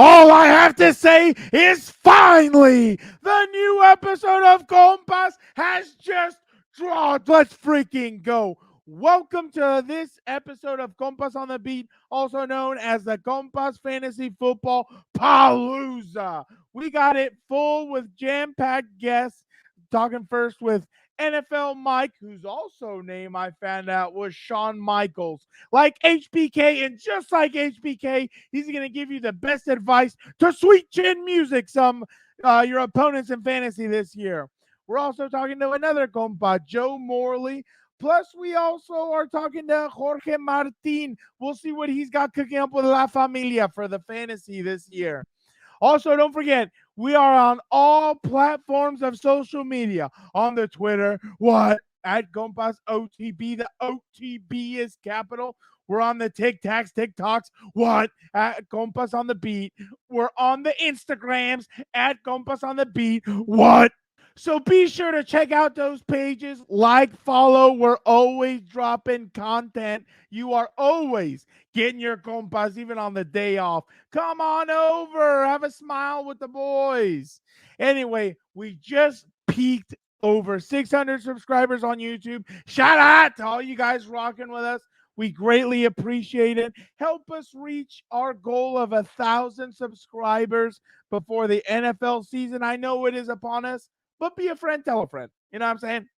All I have to say is finally, the new episode of Compas has just dropped. Let's freaking go. Welcome to this episode of Compas on the Beat, also known as the Compas Fantasy Football Palooza. We got it full with jam-packed guests. Talking first with NFL Mike, whose also name I found out was Shawn Michaels. Like HBK, and just like HBK, he's going to give you the best advice to sweet chin music your opponents in fantasy this year. We're also talking to another compa, Joe Morley. Plus, we also are talking to Jorge Martin. We'll see what he's got cooking up with La Familia for the fantasy this year. Also, don't forget, we are on all platforms of social media. On the Twitter, at Compas OTB. The OTB is capital. We're on the TikToks. At Compas on the Beat. We're on the Instagrams at Compas on the Beat. So be sure to check out those pages, follow. We're always dropping content. You are always getting your compas, even on the day off. Come on over, have a smile with the boys. Anyway, we just peaked over 600 subscribers on YouTube. Shout out to all you guys rocking with us. We greatly appreciate it. Help us reach our goal of 1,000 subscribers before the NFL season. I know it is upon us. But be a friend, tell a friend. You know what I'm saying?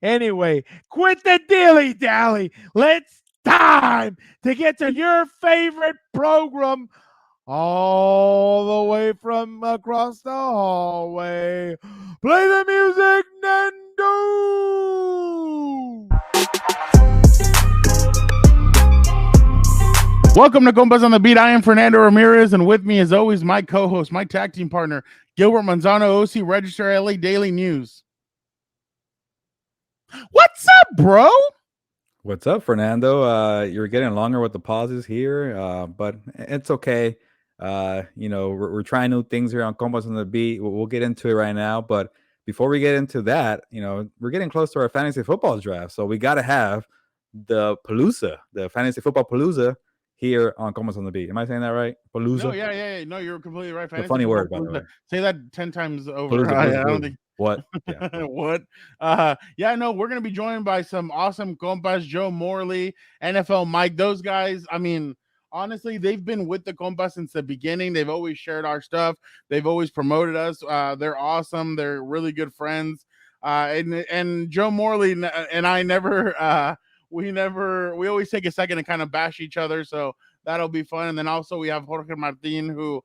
Anyway, quit the dilly-dally. Let's time to get to your favorite program all the way from across the hallway. Play the music, Nando! Welcome to Compas on the Beat. I am Fernando Ramirez, and with me, as always, my co-host, my tag team partner, Gilbert Manzano, OC Register LA Daily News. What's up, bro? What's up, Fernando? You're getting longer with the pauses here, but it's okay. We're trying new things here on Compas on the Beat. We'll get into it right now, but before we get into that, we're getting close to our fantasy football draft, so we got to have the palooza, the fantasy football palooza, here on Compas on the Beat. Am I saying that right? Palooza? No, yeah. No, you're completely right. Fantasy, a funny word, by the way. Say that 10 times over. Palooza, I don't think. What? Yeah. What? We're going to be joined by some awesome compas, Joe Morley, NFL Mike. Those guys, I mean, honestly, they've been with the compas since the beginning. They've always shared our stuff. They've always promoted us. They're awesome. They're really good friends. And Joe Morley and I we always take a second to kind of bash each other, so that'll be fun. And then also we have Jorge Martin, who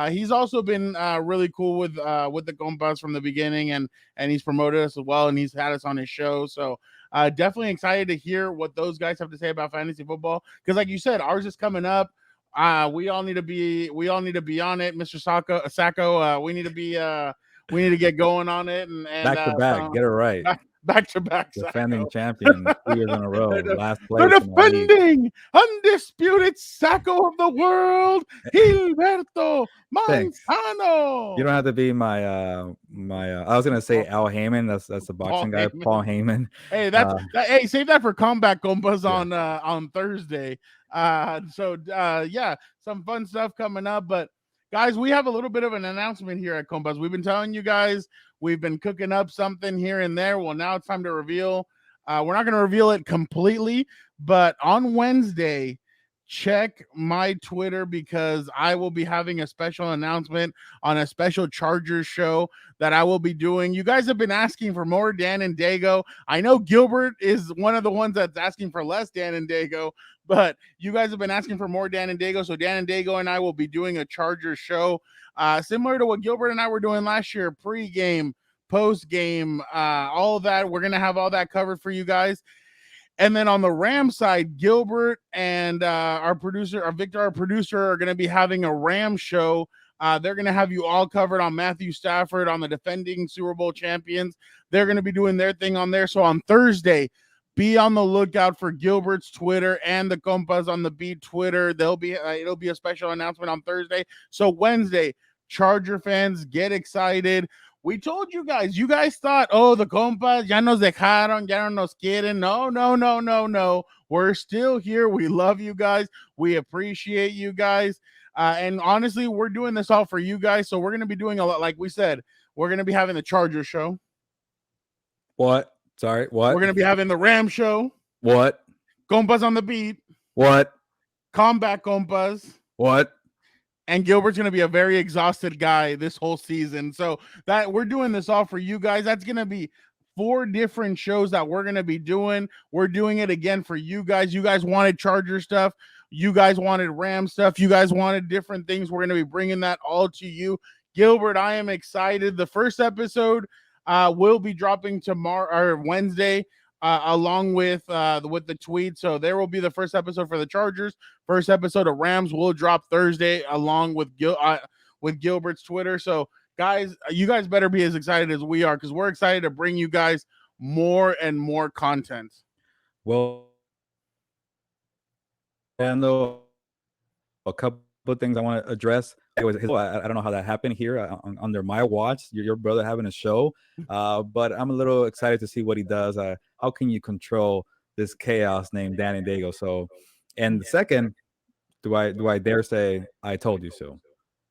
he's also been really cool with the compas from the beginning, and he's promoted us as well, and he's had us on his show. So definitely excited to hear what those guys have to say about fantasy football, because like you said, ours is coming up. We all need to be on it, Mr. Sacco. We need to get going on it, and back to back, get it right. Back to back, defending champion 2 years in a row, last place. The defending undisputed Sacco of the world, Gilberto Manzano. You don't have to be my I was gonna say Al Heyman. That's the boxing guy, Paul Heyman. Hey, hey, save that for Combat Compas on Thursday. Some fun stuff coming up, but guys, we have a little bit of an announcement here at Compas. We've been telling you guys, we've been cooking up something here and there. Well, now it's time to reveal. We're not going to reveal it completely, but on Wednesday, check my Twitter, because I will be having a special announcement on a special Chargers show that I will be doing. You guys have been asking for more Dan and Dago. I know Gilbert is one of the ones that's asking for less Dan and Dago, but you guys have been asking for more Dan and Dago. So Dan and Dago and I will be doing a Chargers show, similar to what Gilbert and I were doing last year, pre-game, post-game, all of that. We're going to have all that covered for you guys. And then on the Ram side, Gilbert and our producer, our producer, are going to be having a Ram show. They're going to have you all covered on Matthew Stafford, on the defending Super Bowl champions. They're going to be doing their thing on there. So on Thursday, be on the lookout for Gilbert's Twitter and the Compas on the Beat Twitter. It'll be a special announcement on Thursday. So Wednesday, Charger fans, get excited. We told you guys thought, oh, the compas ya nos dejaron, ya no nos quieren. No. We're still here. We love you guys. We appreciate you guys. And honestly, we're doing this all for you guys. So we're going to be doing a lot. Like we said, we're going to be having the Chargers show. What? Sorry, what? We're going to be having the Rams show. What? Compas on the beat. What? Combat Compas. What? And Gilbert's going to be a very exhausted guy this whole season. So that we're doing this all for you guys. That's going to be 4 different shows that we're going to be doing. We're doing it again for you guys. You guys wanted Charger stuff. You guys wanted Ram stuff. You guys wanted different things. We're going to be bringing that all to you. Gilbert, I am excited. The first episode will be dropping tomorrow or Wednesday. Along with the tweet. So there will be the first episode for the Chargers. First episode of Rams will drop Thursday along with Gilbert's Twitter. So guys, you guys better be as excited as we are because we're excited to bring you guys more and more content. Well, and though a couple of things I want to address. I don't know how that happened here under my watch. Your brother having a show, but I'm a little excited to see what he does. How can you control this chaos named Danny Dago? So, and the second, do I dare say I told you so?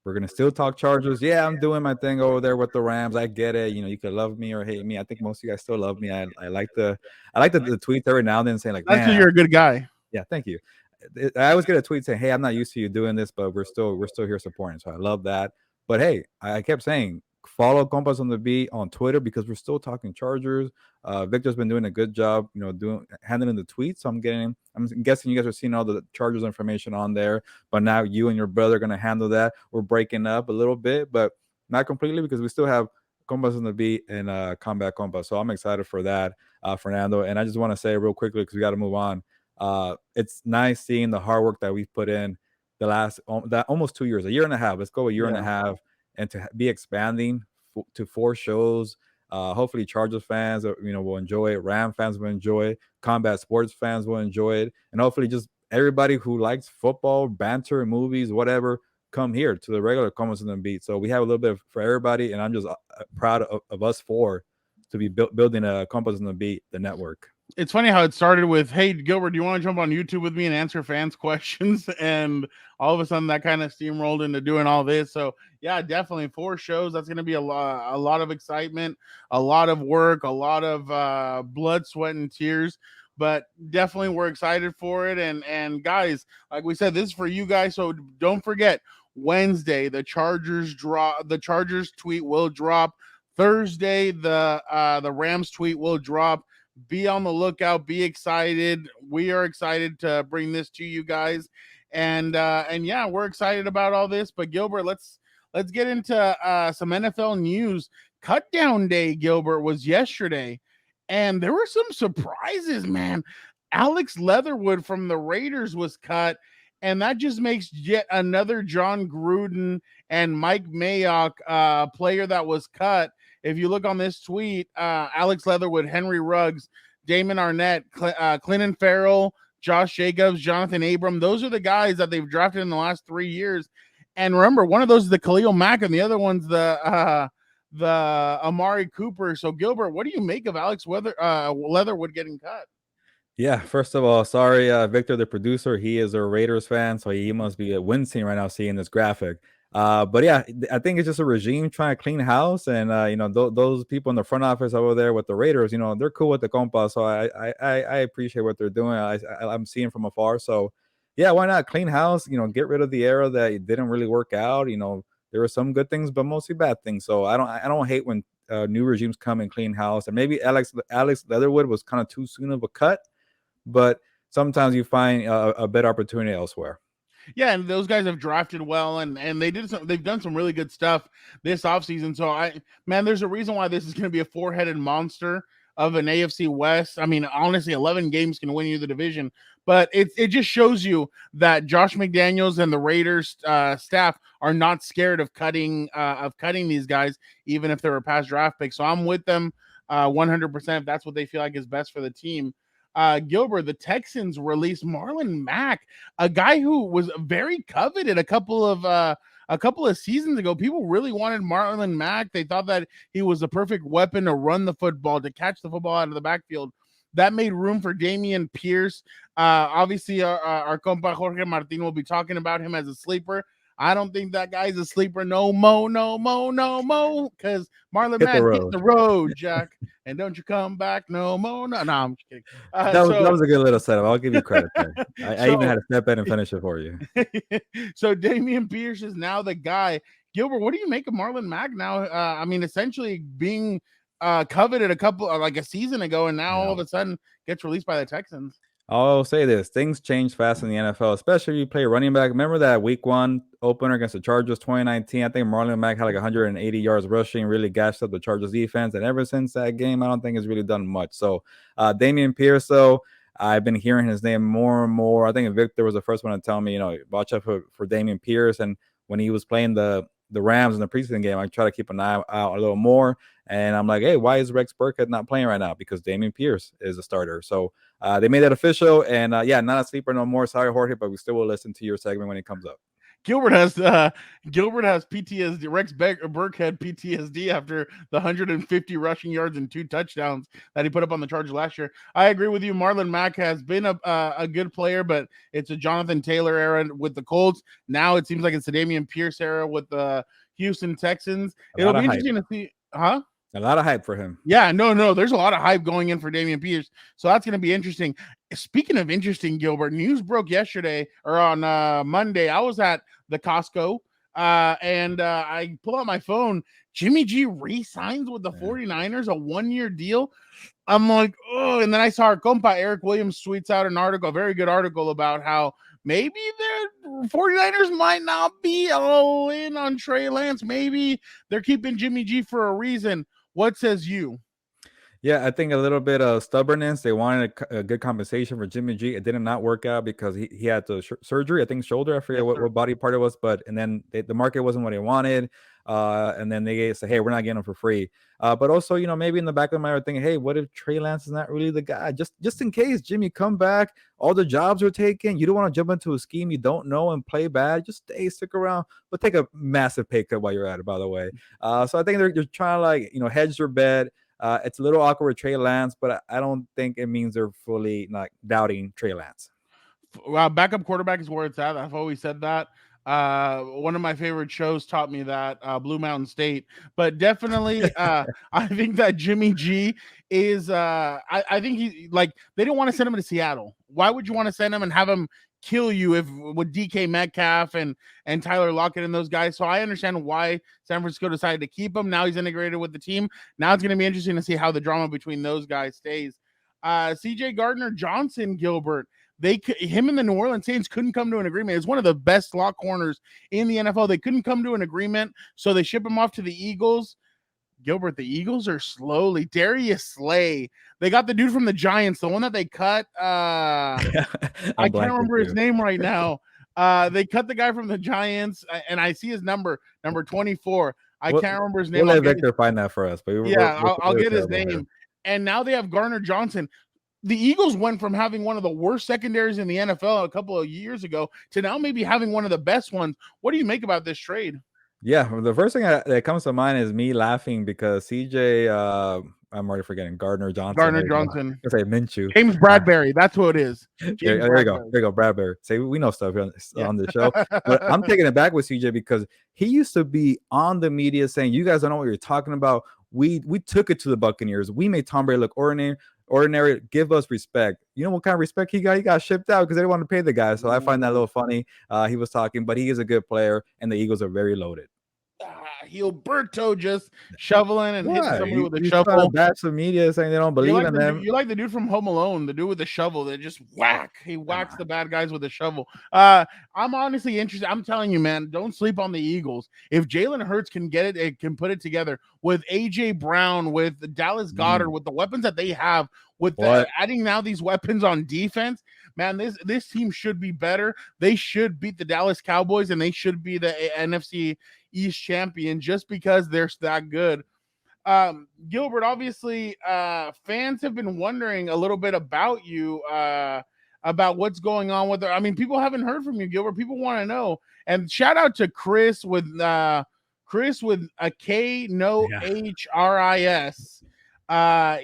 We're gonna still talk Chargers. Yeah, I'm doing my thing over there with the Rams. I get it. You know, you could love me or hate me. I think most of you guys still love me. I like the tweets every now and then saying like, "That's because you're a good guy." Yeah, thank you. I always get a tweet saying, "Hey, I'm not used to you doing this, but we're still here supporting." So I love that. But hey, I kept saying follow Compas on the Beat on Twitter because we're still talking Chargers. Victor's been doing a good job, you know, handling the tweets. So I'm guessing you guys are seeing all the Chargers information on there. But now you and your brother are gonna handle that. We're breaking up a little bit, but not completely because we still have Compas on the Beat and Combat Compas. So I'm excited for that, Fernando. And I just want to say real quickly because we got to move on. It's nice seeing the hard work that we've put in the last almost 2 years, a year and a half. Let's go a year and a half, and to be expanding to 4 shows. Hopefully, Chargers fans, will enjoy it. Ram fans will enjoy it. Combat Sports fans will enjoy it, and hopefully, just everybody who likes football, banter, movies, whatever, come here to the regular Compas on the Beat. So we have a little bit for everybody, and I'm just proud of us 4 to be building a Compas on the Beat, the network. It's funny how it started with, "Hey, Gilbert, do you want to jump on YouTube with me and answer fans' questions?" And all of a sudden that kind of steamrolled into doing all this. So yeah, definitely 4 shows. That's going to be a lot of excitement, a lot of work, a lot of blood, sweat, and tears. But definitely we're excited for it. And guys, like we said, this is for you guys. So don't forget, Wednesday, the Chargers tweet will drop. Thursday, the Rams tweet will drop. Be on the lookout. Be excited. We are excited to bring this to you guys, and yeah, we're excited about all this. But Gilbert, let's get into some NFL news. Cut down day, Gilbert, was yesterday, and there were some surprises, man. Alex Leatherwood from the Raiders was cut, and that just makes yet another John Gruden and Mike Mayock player that was cut. If you look on this tweet, Alex Leatherwood, Henry Ruggs, Damon Arnett, Clinton Farrell, Josh Jacobs, Jonathan Abram, those are the guys that they've drafted in the last 3 years. And remember, one of those is the Khalil Mack, and the other one's the Amari Cooper. So, Gilbert, what do you make of Alex Leatherwood getting cut? Yeah, first of all, sorry, Victor, the producer. He is a Raiders fan, so he must be wincing right now seeing this graphic. But yeah, I think it's just a regime trying to clean house, and those people in the front office over there with the Raiders, they're cool with the Compas, so I appreciate what they're doing. I'm seeing from afar, so yeah, why not clean house? Get rid of the era that didn't really work out. There were some good things, but mostly bad things. So I don't hate when new regimes come and clean house. And maybe Alex Leatherwood was kind of too soon of a cut, but sometimes you find a better opportunity elsewhere. Yeah, and those guys have drafted well, and they've done some really good stuff this offseason. So there's a reason why this is going to be a 4-headed monster of an AFC West. I mean, honestly, 11 games can win you the division, but it just shows you that Josh McDaniels and the Raiders staff are not scared of cutting these guys, even if they're a past draft pick. So I'm with them 100% if that's what they feel like is best for the team. Gilbert, the Texans released Marlon Mack, a guy who was very coveted a couple of seasons ago. People really wanted Marlon Mack. They thought that he was the perfect weapon to run the football, to catch the football out of the backfield. That made room for Dameon Pierce. Obviously, our compa Jorge Martin will be talking about him as a sleeper. I don't think that guy's a sleeper. No mo, because Marlon Hit the Mack hit road. the road, Jack. And don't you come back no mo. No, I'm just kidding. That was a good little setup. I'll give you credit there. I even had So to step in and finish it for you. so Dameon Pierce is now the guy. Gilbert, what do you make of Marlon Mack now? I mean, essentially being coveted a couple like a season ago, and now all of a sudden gets released by the Texans. I'll say this: things change fast in the NFL, especially if you play running back. Remember that Week 1 opener against the Chargers 2019? I think Morley and Mack had like 180 yards rushing, really gashed up the Chargers defense. And ever since that game, I don't think it's really done much. So Dameon Pierce, though, I've been hearing his name more and more. I think Victor was the first one to tell me, watch out for Dameon Pierce. And when he was playing the Rams in the preseason game, I try to keep an eye out a little more. And I'm like, hey, why is Rex Burkhead not playing right now? Because Dameon Pierce is a starter. So they made that official. And not a sleeper no more. Sorry, Jorge, but we still will listen to your segment when it comes up. Gilbert has PTSD. Rex Burkhead PTSD after the 150 rushing yards and 2 touchdowns that he put up on the Chargers last year. I agree with you. Marlon Mack has been a good player, but it's a Jonathan Taylor era with the Colts. Now it seems like it's a Dameon Pierce era with the Houston Texans. It'll be interesting to see. Huh? A lot of hype for him. Yeah, no, there's a lot of hype going in for Dameon Pierce. So that's going to be interesting. Speaking of interesting, Gilbert, news broke yesterday or on Monday. I was at the Costco and I pull out my phone. Jimmy G re-signs with the 49ers, a 1-year deal. I'm like, oh, and then I saw our compa Eric Williams tweets out an article, a very good article about how maybe the 49ers might not be all in on Trey Lance. Maybe they're keeping Jimmy G for a reason. What says you? Yeah, I think a little bit of stubbornness. They wanted a good compensation for Jimmy G. It did not work out because he had the surgery, I think shoulder. I forget what body part it was, and then the market wasn't what he wanted. And then they say, hey, we're not getting him for free. But also, maybe in the back of my mind, thinking, hey, what if Trey Lance is not really the guy? Just in case Jimmy come back, all the jobs are taken. You don't want to jump into a scheme you don't know and play bad. Just stick around, but take a massive pay cut while you're at it, by the way. So I think they're trying to hedge their bet. It's a little awkward with Trey Lance, but I don't think it means they're fully not doubting Trey Lance. Backup quarterback is where it's at. I've always said that. One of my favorite shows taught me that, Blue Mountain State. But definitely, I think that Jimmy G is. I think they don't want to send him to Seattle. Why would you want to send him and have him kill you with DK Metcalf and Tyler Lockett and those guys? So I understand why San Francisco decided to keep him. Now he's integrated with the team. Now it's going to be interesting to see how the drama between those guys stays. CJ Gardner-Johnson, Gilbert, him and the New Orleans Saints couldn't come to an agreement. It's one of the best slot corners in the NFL. They couldn't come to an agreement, so they ship him off to the Eagles. Gilbert, the Eagles are slowly. Darius Slay. They got the dude from the Giants, the one that they cut. I can't remember his name right now. They cut the guy from the Giants, and I see his number 24. I can't remember his name. We'll let Victor find that for us. But I'll get his name. And now they have Gardner-Johnson. The Eagles went from having one of the worst secondaries in the NFL a couple of years ago to now maybe having one of the best ones. What do you make about this trade? Yeah, the first thing that comes to mind is me laughing because CJ, I'm already forgetting Gardner-Johnson. I say Minshew. James Bradbury. That's who it is. There you go, Bradbury. Say we know stuff on the show, but I'm taking it back with CJ because he used to be on the media saying, "You guys don't know what you're talking about. We took it to the Buccaneers. We made Tom Brady look ordinary. Give us respect." You know what kind of respect he got? He got shipped out because they didn't want to pay the guy. So I find that a little funny. He was talking, but he is a good player, and the Eagles are very loaded. Gilberto just shoveling and hitting somebody with a shovel. Trying to bash the media saying they don't believe in them. You're like the dude from Home Alone, the dude with the shovel that just whack. He whacks the bad guys with a shovel. I'm honestly interested. I'm telling you, man, don't sleep on the Eagles. If Jalen Hurts can get it can put it together with AJ Brown, with Dallas Goedert, with the weapons that they have, with adding now these weapons on defense, man, this team should be better. They should beat the Dallas Cowboys, and they should be the NFC East champion just because they're that good. Gilbert, obviously, fans have been wondering a little bit about you, about what's going on with her. I mean, people haven't heard from you, Gilbert. People want to know. And shout out to Chris with a K, no HRIS.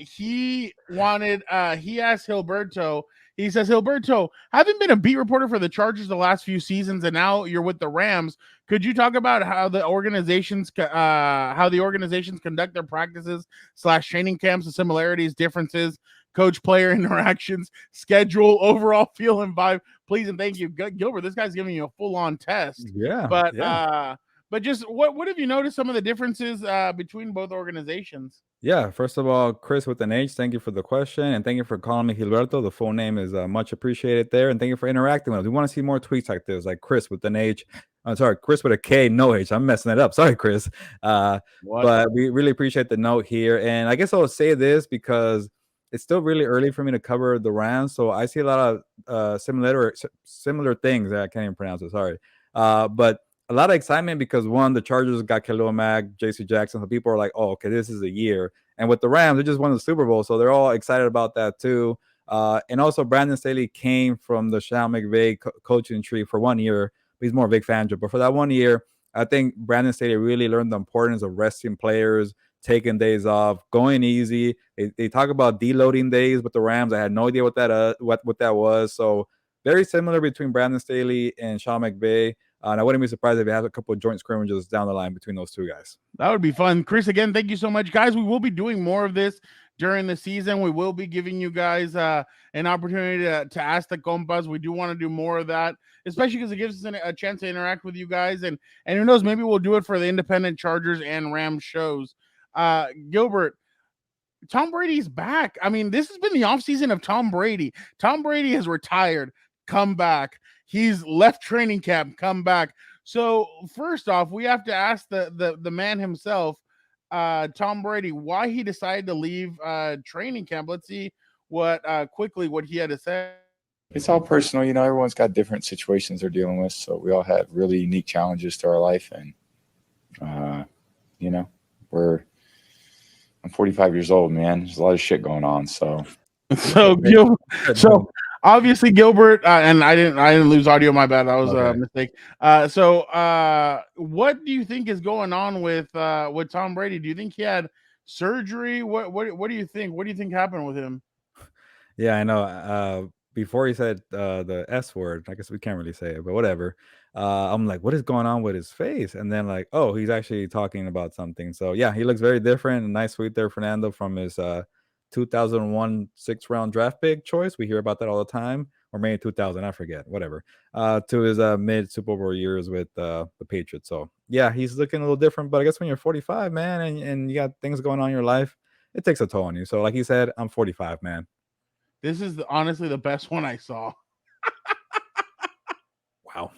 He asked Gilberto, He says, Gilberto, having been a beat reporter for the Chargers the last few seasons, and now you're with the Rams, could you talk about how the organizations conduct their practices / training camps, the similarities, differences, coach player interactions, schedule, overall feel and vibe? Please and thank you, Gilbert. This guy's giving you a full on test. Yeah, But yeah. but just what have you noticed some of the differences between both organizations? Yeah, first of all, Chris with an H, thank you for the question, and thank you for calling me Gilberto. The full name is much appreciated there, and thank you for interacting with us. We want to see more tweets like this, like Chris with an H. I'm sorry, Chris with a K, no H. I'm messing it up. Sorry, Chris. What? But we really appreciate the note here, and I guess I'll say this because it's still really early for me to cover the Rams, so I see a lot of similar things. I can't even pronounce it. Sorry, but a lot of excitement because one, the Chargers got Khalil Mack, J.C. Jackson. So people are like, "Oh, okay, this is a year." And with the Rams, they just won the Super Bowl, so they're all excited about that too. And also, Brandon Staley came from the Sean McVay coaching tree for 1 year. He's more Vic Fangio, but for that 1 year, I think Brandon Staley really learned the importance of resting players, taking days off, going easy. They talk about deloading days with the Rams. I had no idea what that was. So very similar between Brandon Staley and Sean McVay. And I wouldn't be surprised if they have a couple of joint scrimmages down the line between those two guys. That would be fun. Chris, again, thank you so much. Guys, we will be doing more of this during the season. We will be giving you guys an opportunity to ask the compas. We do want to do more of that, especially because it gives us a chance to interact with you guys. And who knows, maybe we'll do it for the independent Chargers and Rams shows. Gilbert, Tom Brady's back. I mean, this has been the offseason of Tom Brady. Tom Brady has retired, come back. He's left training camp, come back. So first off, we have to ask the man himself, Tom Brady, why he decided to leave training camp. Let's see what he had to say. It's all personal, everyone's got different situations they're dealing with. So we all have really unique challenges to our life. And, I'm 45 years old, man. There's a lot of shit going on. So obviously Gilbert, and I didn't lose audio. My bad. That was a mistake. What do you think is going on with Tom Brady? Do you think he had surgery? What do you think? What do you think happened with him? Yeah, I know. Before he said the S word, I guess we can't really say it, but whatever. I'm like, what is going on with his face? And then like, oh, he's actually talking about something. So yeah, he looks very different. A nice sweet there, Fernando, from his 2001 6th-round draft pick choice. We hear about that all the time, or maybe 2000, I forget, whatever. To his mid Super Bowl years with the Patriots. So yeah, he's looking a little different. But I guess when you're 45, man, and you got things going on in your life, it takes a toll on you. So like he said, I'm 45, man. This is honestly the best one I saw. Wow.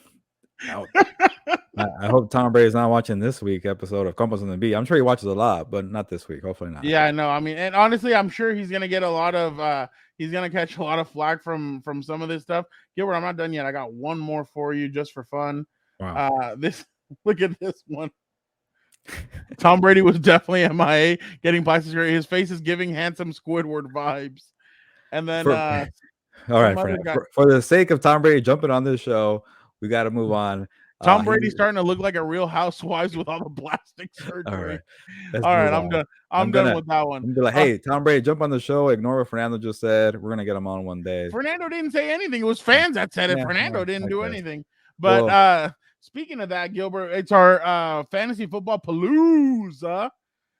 I hope Tom Brady's not watching this week episode of Compas on the Beat. I'm sure he watches a lot, but not this week. Hopefully not. Yeah, I know. I mean, and honestly, I'm sure he's gonna get a lot of he's gonna catch a lot of flack from some of this stuff. Gilbert, I'm not done yet. I got one more for you just for fun. Wow. Look at this one. Tom Brady was definitely MIA, getting plastic surgery. His face is giving handsome Squidward vibes. And then all right, for the sake of Tom Brady jumping on this show, we got to move on. Tom Brady's starting to look like a Real Housewives with all the plastic surgery. All right, I'm done. I'm done with that one. I'm be like, hey, Tom Brady, jump on the show. Ignore what Fernando just said. We're gonna get him on one day. Fernando didn't say anything. It was fans that said it. Fernando didn't do anything. But speaking of that, Gilbert, it's our fantasy football palooza.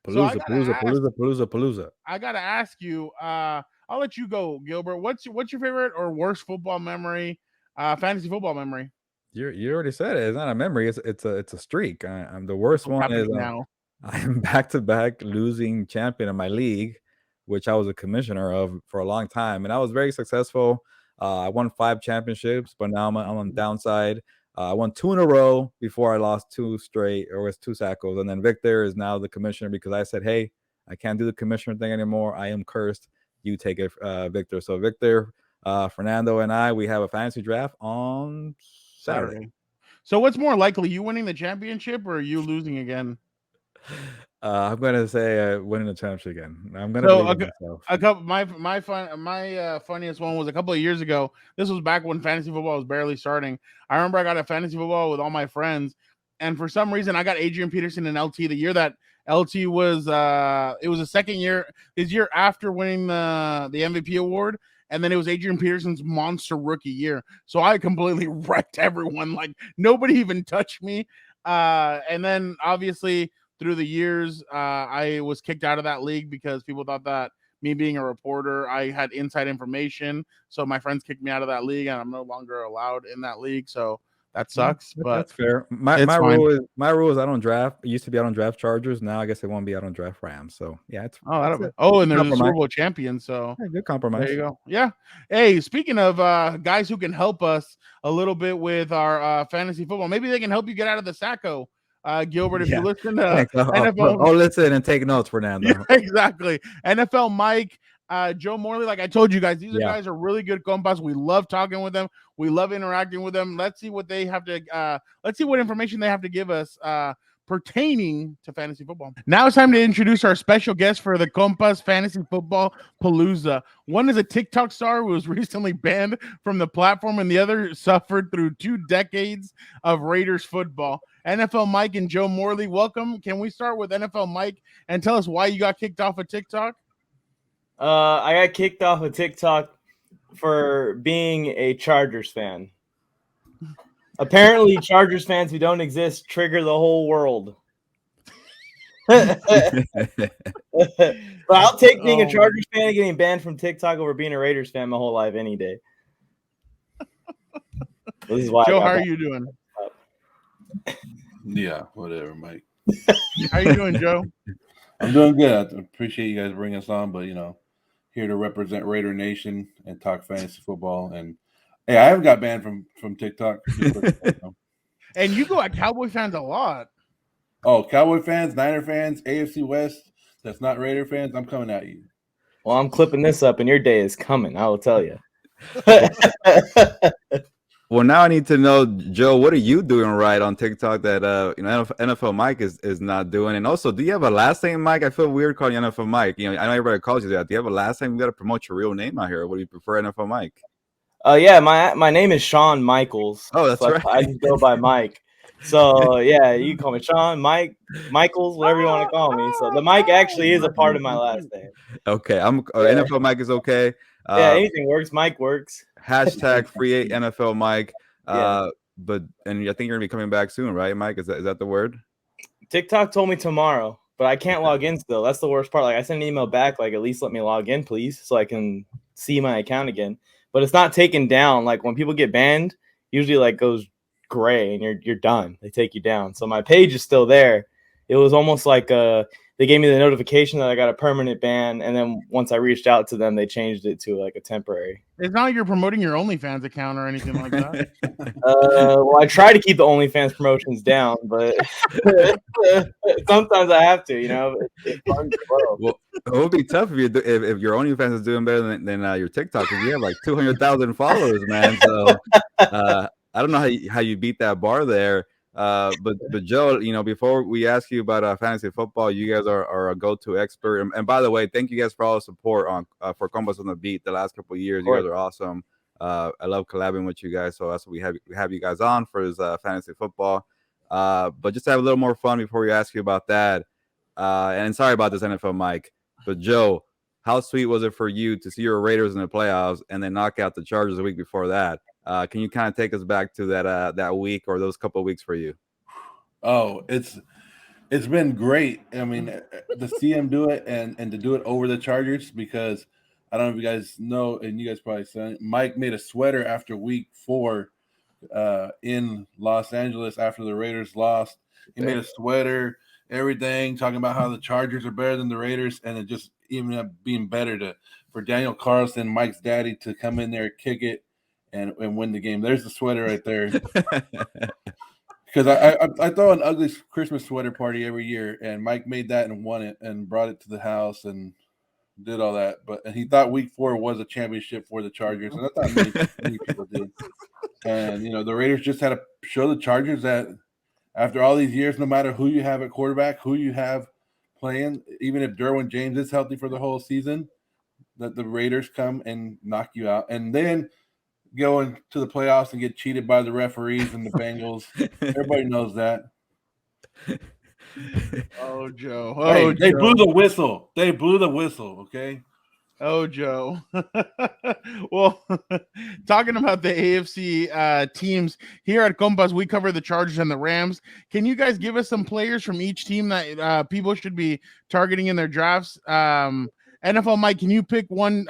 Palooza. I gotta ask you. I'll let you go, Gilbert. What's your favorite or worst football memory? Fantasy football memory. You already said it. It's not a memory. It's a streak. I'm the worst one is now. I'm back-to-back losing champion of my league, which I was a commissioner of for a long time, and I was very successful. I won 5 championships, but now I'm on the downside. I won 2 in a row before I lost 2 straight, or was 2 sackles, and then Victor is now the commissioner because I said, hey, I can't do the commissioner thing anymore. I am cursed. You take it, Victor. So Victor, Fernando, and we have a fantasy draft on Saturday. So what's more likely, you winning the championship or you losing again? I'm gonna say winning the championship again. I'm gonna believe in myself. A couple, my funniest one was a couple of years ago. This was back when fantasy football was barely starting. I remember I got a fantasy football with all my friends, and for some reason I got Adrian Peterson and LT the year that LT was it was the second year, his year after winning the MVP award, and then it was Adrian Peterson's monster rookie year. So I completely wrecked everyone. Like nobody even touched me. And then obviously through the years, I was kicked out of that league because people thought that me being a reporter, I had inside information. So my friends kicked me out of that league, and I'm no longer allowed in that league. So that sucks. But that's fair. My rule is I don't draft. It used to be I don't draft Chargers. Now I guess it won't be I don't draft Rams. So yeah, it's and there's a Super Bowl champion. So yeah, good compromise. There you go. Yeah. Hey, speaking of guys who can help us a little bit with our fantasy football, maybe they can help you get out of the sacco. Gilbert, if you listen to NFL, I'll listen and take notes, Fernando. Yeah, exactly. NFL Mike, Joe Morley, like I told you guys, these guys are really good compas. We love talking with them. We love interacting with them. Let's see what they have to. Let's see what information they have to give us pertaining to fantasy football. Now it's time to introduce our special guest for the Compas Fantasy Football Palooza. One is a TikTok star who was recently banned from the platform, and the other suffered through 2 decades of Raiders football. NFL Mike and Joe Morley, welcome. Can we start with NFL Mike and tell us why you got kicked off of TikTok? I got kicked off of TikTok for being a Chargers fan. Apparently, Chargers fans who don't exist trigger the whole world. But I'll take being a Chargers fan and getting banned from TikTok over being a Raiders fan my whole life any day. This is why. Joe, how are you doing? Yeah, whatever, Mike. How you doing, Joe? I'm doing good. I appreciate you guys bringing us on, but here to represent Raider Nation and talk fantasy football. And hey, I haven't got banned from TikTok. And you go at Cowboy fans a lot. Oh, Cowboy fans, Niner fans, AFC West. That's not Raider fans. I'm coming at you. Well, I'm clipping this up, and your day is coming. I will tell you. Well, now I need to know, Joe, what are you doing right on TikTok that NFL Mike is not doing? And also, do you have a last name, Mike? I feel weird calling you NFL Mike. I know everybody calls you that. Do you have a last name? You got to promote your real name out here. What do you prefer, NFL Mike? Yeah, my name is Shawn Michaels. Oh, that's right. I just go by Mike. So yeah, you can call me Shawn, Mike, Michaels, whatever you want to call me. So the Mike actually is a part of my last name. Okay, NFL Mike is okay. Yeah, anything works. Mike works. Hashtag free NFL Mike. And I think you're gonna be coming back soon, right, Mike? Is that the word? TikTok told me tomorrow, but I can't log in still. That's the worst part. Like I sent an email back, like at least let me log in, please, so I can see my account again. But it's not taken down. Like when people get banned, usually like goes gray and you're done. They take you down. So my page is still there. It was almost like they gave me the notification that I got a permanent ban, and then once I reached out to them, they changed it to like a temporary. It's not like you're promoting your OnlyFans account or anything like that. Well, I try to keep the OnlyFans promotions down, but sometimes I have to. It's fun to grow. Well, it would be tough if your OnlyFans is doing better than your TikTok, because you have like 200,000 followers, man. So I don't know how you beat that bar there. But Joe, before we ask you about fantasy football, you guys are a go-to expert. And by the way, thank you guys for all the support for Compas on the Beat the last couple of years. You guys are awesome. I love collabing with you guys, so that's what we have you guys on for this fantasy football. But just to have a little more fun before we ask you about that. And sorry about this, NFL Mike, but Joe, how sweet was it for you to see your Raiders in the playoffs and then knock out the Chargers a week before that? Can you kind of take us back to that week or those couple of weeks for you? Oh, it's been great. I mean, to see him do it and to do it over the Chargers, because I don't know if you guys know, and you guys probably saw it, Mike made a sweater after week 4 in Los Angeles after the Raiders lost. He made a sweater, everything, talking about how the Chargers are better than the Raiders, and it just even being better for Daniel Carlson, Mike's daddy, to come in there, kick it, and win the game. There's the sweater right there. Because I throw an ugly Christmas sweater party every year, and Mike made that and won it and brought it to the house and did all that. And he thought week 4 was a championship for the Chargers, and I thought many people did. And the Raiders just had to show the Chargers that after all these years, no matter who you have at quarterback, who you have playing, even if Derwin James is healthy for the whole season, that the Raiders come and knock you out. And then go into the playoffs and get cheated by the referees and the Bengals. Everybody knows that. Oh, Joe. Hey, they blew the whistle. Okay. Oh, Joe. Well, talking about the AFC teams here at Compas, we cover the Chargers and the Rams. Can you guys give us some players from each team that people should be targeting in their drafts? NFL Mike, can you pick one?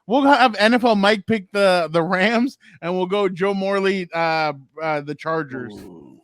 We'll have NFL Mike pick the Rams, and we'll go Joe Morley the Chargers. Ooh.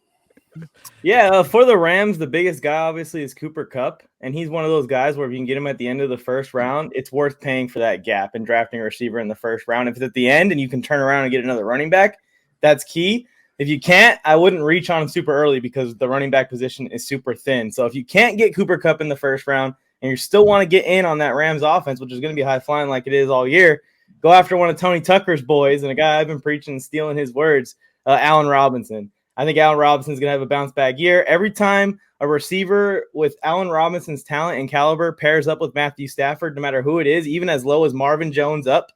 Yeah, for the Rams, the biggest guy obviously is Cooper Kupp, and he's one of those guys where if you can get him at the end of the first round, it's worth paying for that gap and drafting a receiver in the first round. If it's at the end and you can turn around and get another running back, that's key. If you can't, I wouldn't reach on him super early because the running back position is super thin. So if you can't get Cooper Kupp in the first round and you still want to get in on that Rams offense, which is going to be high flying like it is all year, go after one of Tony Tucker's boys and a guy I've been preaching and stealing his words, Allen Robinson. I think Allen Robinson's going to have a bounce back year. Every time a receiver with Allen Robinson's talent and caliber pairs up with Matthew Stafford, no matter who it is, even as low as Marvin Jones up,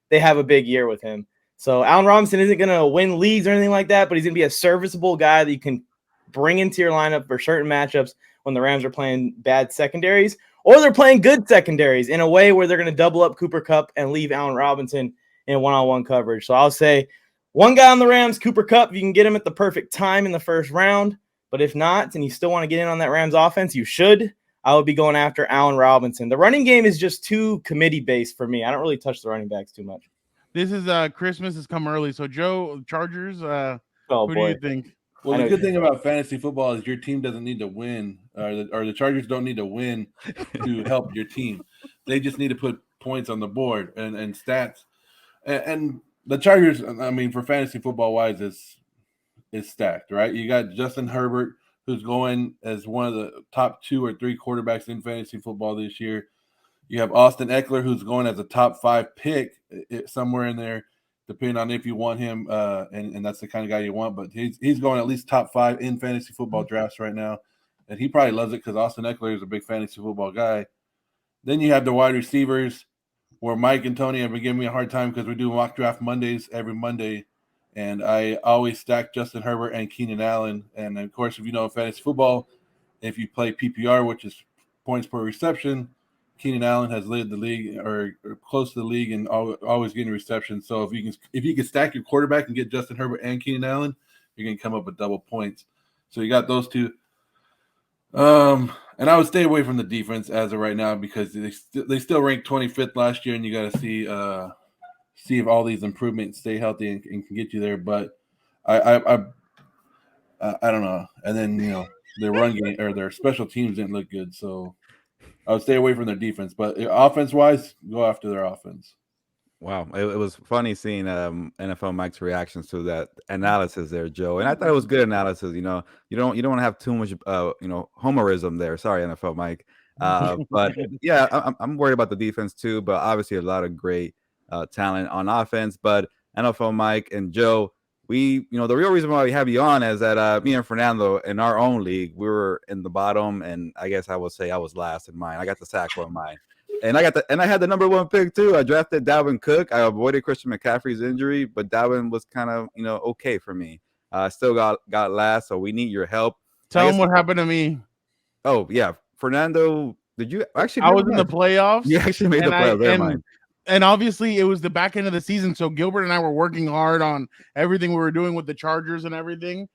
they have a big year with him. So Allen Robinson isn't going to win leagues or anything like that, but he's going to be a serviceable guy that you can bring into your lineup for certain matchups when the Rams are playing bad secondaries or they're playing good secondaries in a way where they're going to double up Cooper Kupp and leave Allen Robinson in one-on-one coverage. So I'll say one guy on the Rams, Cooper Kupp, you can get him at the perfect time in the first round. But if not, and you still want to get in on that Rams offense, you should. I would be going after Allen Robinson. The running game is just too committee-based for me. I don't really touch the running backs too much. This is Christmas has come early. So, Joe, Chargers, who do you think? Well, the good thing about fantasy football is your team doesn't need to win, or the Chargers don't need to win to help your team. They just need to put points on the board and stats. And the Chargers, I mean, for fantasy football wise, is stacked, right? You got Justin Herbert, who's going as one of the top 2 or 3 quarterbacks in fantasy football this year. You have Austin Eckler, who's going as a top 5 pick somewhere in there, depending on if you want him, and that's the kind of guy you want. But he's going at least top 5 in fantasy football drafts right now, and he probably loves it because Austin Eckler is a big fantasy football guy. Then you have the wide receivers, where Mike and Tony have been giving me a hard time because we do mock draft Mondays every Monday, and I always stack Justin Herbert and Keenan Allen. And, of course, if you know fantasy football, if you play PPR, which is points per reception, Keenan Allen has led the league or close to the league and always getting receptions. So if you can stack your quarterback and get Justin Herbert and Keenan Allen, you're going to come up with double points. So you got those two. And I would stay away from the defense as of right now because they still ranked 25th last year, and you got to see if all these improvements stay healthy and can get you there. But I don't know. And then their run game or their special teams didn't look good, so I would stay away from their defense. But offense wise, go after their offense. Wow, it was funny seeing NFL Mike's reactions to that analysis there, Joe. And I thought it was good analysis. You don't want to have too much homerism there. Sorry, NFL Mike. But yeah, I'm worried about the defense too. But obviously, a lot of great talent on offense. But NFL Mike and Joe, the real reason why we have you on is that me and Fernando in our own league, we were in the bottom, and I guess I would say I was last in mine. I got the sack on mine. And I had the number 1 pick too. I drafted Dalvin Cook. I avoided Christian McCaffrey's injury, but Dalvin was kind of okay for me. Still got last, so we need your help. Tell them what happened to me. Oh yeah, Fernando, did you actually? I was in the playoffs. You actually made the playoffs. And obviously, it was the back end of the season, so Gilbert and I were working hard on everything we were doing with the Chargers and everything.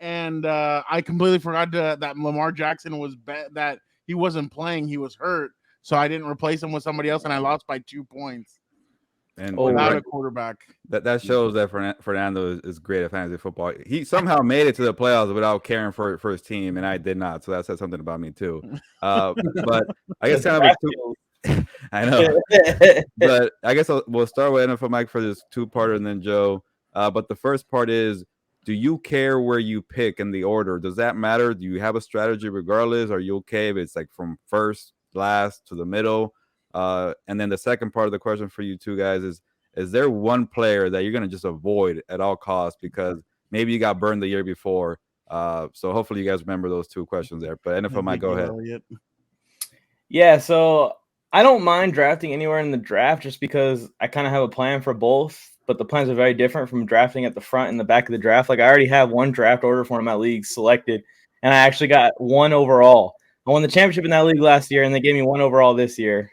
And I completely forgot that Lamar Jackson was that he wasn't playing; he was hurt. So I didn't replace him with somebody else, and I lost by 2 points. And without a quarterback. That shows that Fernando is great at fantasy football. He somehow made it to the playoffs without caring for his team, and I did not. So that said something about me too. But I guess kind of I know. But I guess we'll start with NFL Mike for this 2-parter, and then Joe. But the first part is, do you care where you pick in the order? Does that matter? Do you have a strategy regardless? Are you okay if it's like from first, last to the middle? And then the second part of the question for you two guys is there one player that you're going to just avoid at all costs because maybe you got burned the year before? So hopefully you guys remember those 2 questions there. But NFL Mike, go ahead. Yeah, so I don't mind drafting anywhere in the draft just because I kind of have a plan for both, but the plans are very different from drafting at the front and the back of the draft. Like I already have one draft order for one of my leagues selected, and I actually got 1 overall. I won the championship in that league last year, and they gave me 1 overall this year.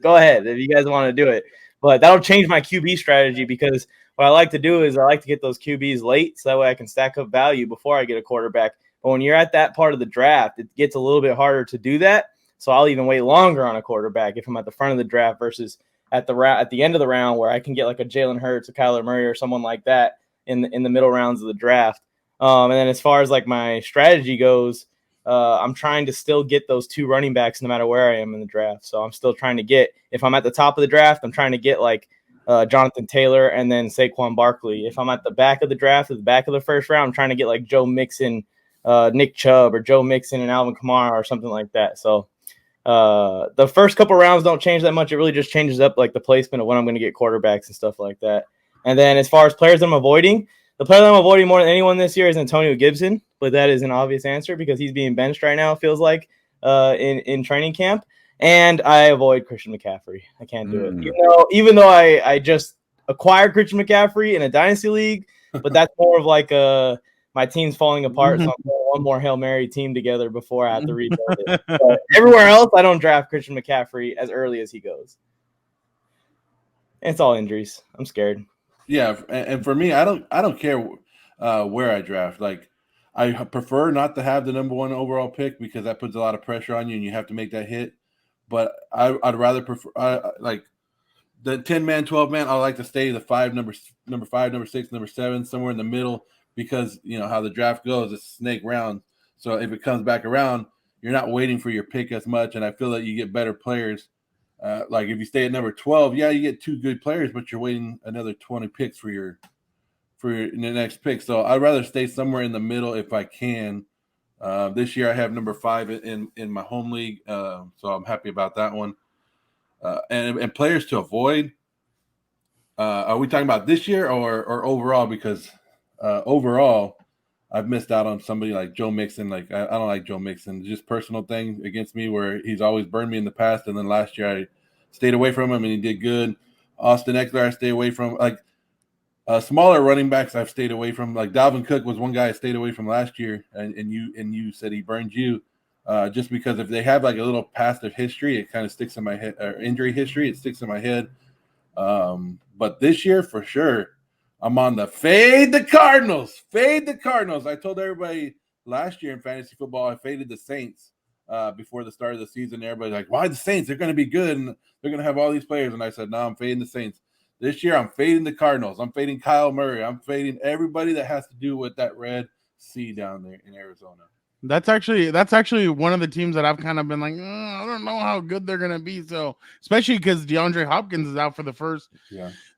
Go ahead if you guys want to do it. But that'll change my QB strategy because what I like to do is I like to get those QBs late so that way I can stack up value before I get a quarterback. But when you're at that part of the draft, it gets a little bit harder to do that. So I'll even wait longer on a quarterback if I'm at the front of the draft versus at the end of the round where I can get like a Jalen Hurts, a Kyler Murray, or someone like that in the middle rounds of the draft. And then as far as like my strategy goes, I'm trying to still get those 2 running backs no matter where I am in the draft. So I'm still trying to get, if I'm at the top of the draft, I'm trying to get like Jonathan Taylor and then Saquon Barkley. If I'm at the back of the draft, at the back of the first round, I'm trying to get like Joe Mixon, Nick Chubb, or Joe Mixon and Alvin Kamara or something like that. So the first couple rounds don't change that much. It really just changes up like the placement of when I'm going to get quarterbacks and stuff like that. And then as far as players I'm avoiding, the player that I'm avoiding more than anyone this year is Antonio Gibson, but that is an obvious answer because he's being benched right now, it feels like, in training camp. And I avoid Christian McCaffrey. I can't do it. Even though I just acquired Christian McCaffrey in a dynasty league, but that's more of like my team's falling apart, so I'm putting one more Hail Mary team together before I have to rebuild it. But everywhere else, I don't draft Christian McCaffrey as early as he goes. It's all injuries. I'm scared. Yeah, and for me, I don't care where I draft. Like, I prefer not to have the number 1 overall pick because that puts a lot of pressure on you, and you have to make that hit. But I'd rather prefer like the 10-man, 12-man. I like to stay the 5, number 5, number 6, number 7, somewhere in the middle because you know how the draft goes. It's a snake round, so if it comes back around, you're not waiting for your pick as much, and I feel that you get better players. Like if you stay at number 12, yeah, you get 2 good players, but you're waiting another 20 picks for your next pick. So I'd rather stay somewhere in the middle if I can. This year I have number 5 in my home league, so I'm happy about that one. And players to avoid. Are we talking about this year or overall? Because overall, I've missed out on somebody like Joe Mixon. Like I don't like Joe Mixon. It's just personal thing against me where he's always burned me in the past, and then last year I stayed away from him and he did good. Austin Eckler I stay away from. Like smaller running backs I've stayed away from. Like Dalvin Cook was one guy I stayed away from last year, and you said he burned you just because if they have like a little past of history, it kind of sticks in my head. Or injury history, it sticks in my head. But this year for sure. I'm on the fade the Cardinals. Fade the Cardinals. I told everybody last year in fantasy football I faded the Saints before the start of the season. Everybody's like, why the Saints? They're going to be good, and they're going to have all these players. And I said, no, I'm fading the Saints. This year I'm fading the Cardinals. I'm fading Kyle Murray. I'm fading everybody that has to do with that red sea down there in Arizona. That's actually one of the teams that I've kind of been like, I don't know how good they're going to be. So especially because DeAndre Hopkins is out for the first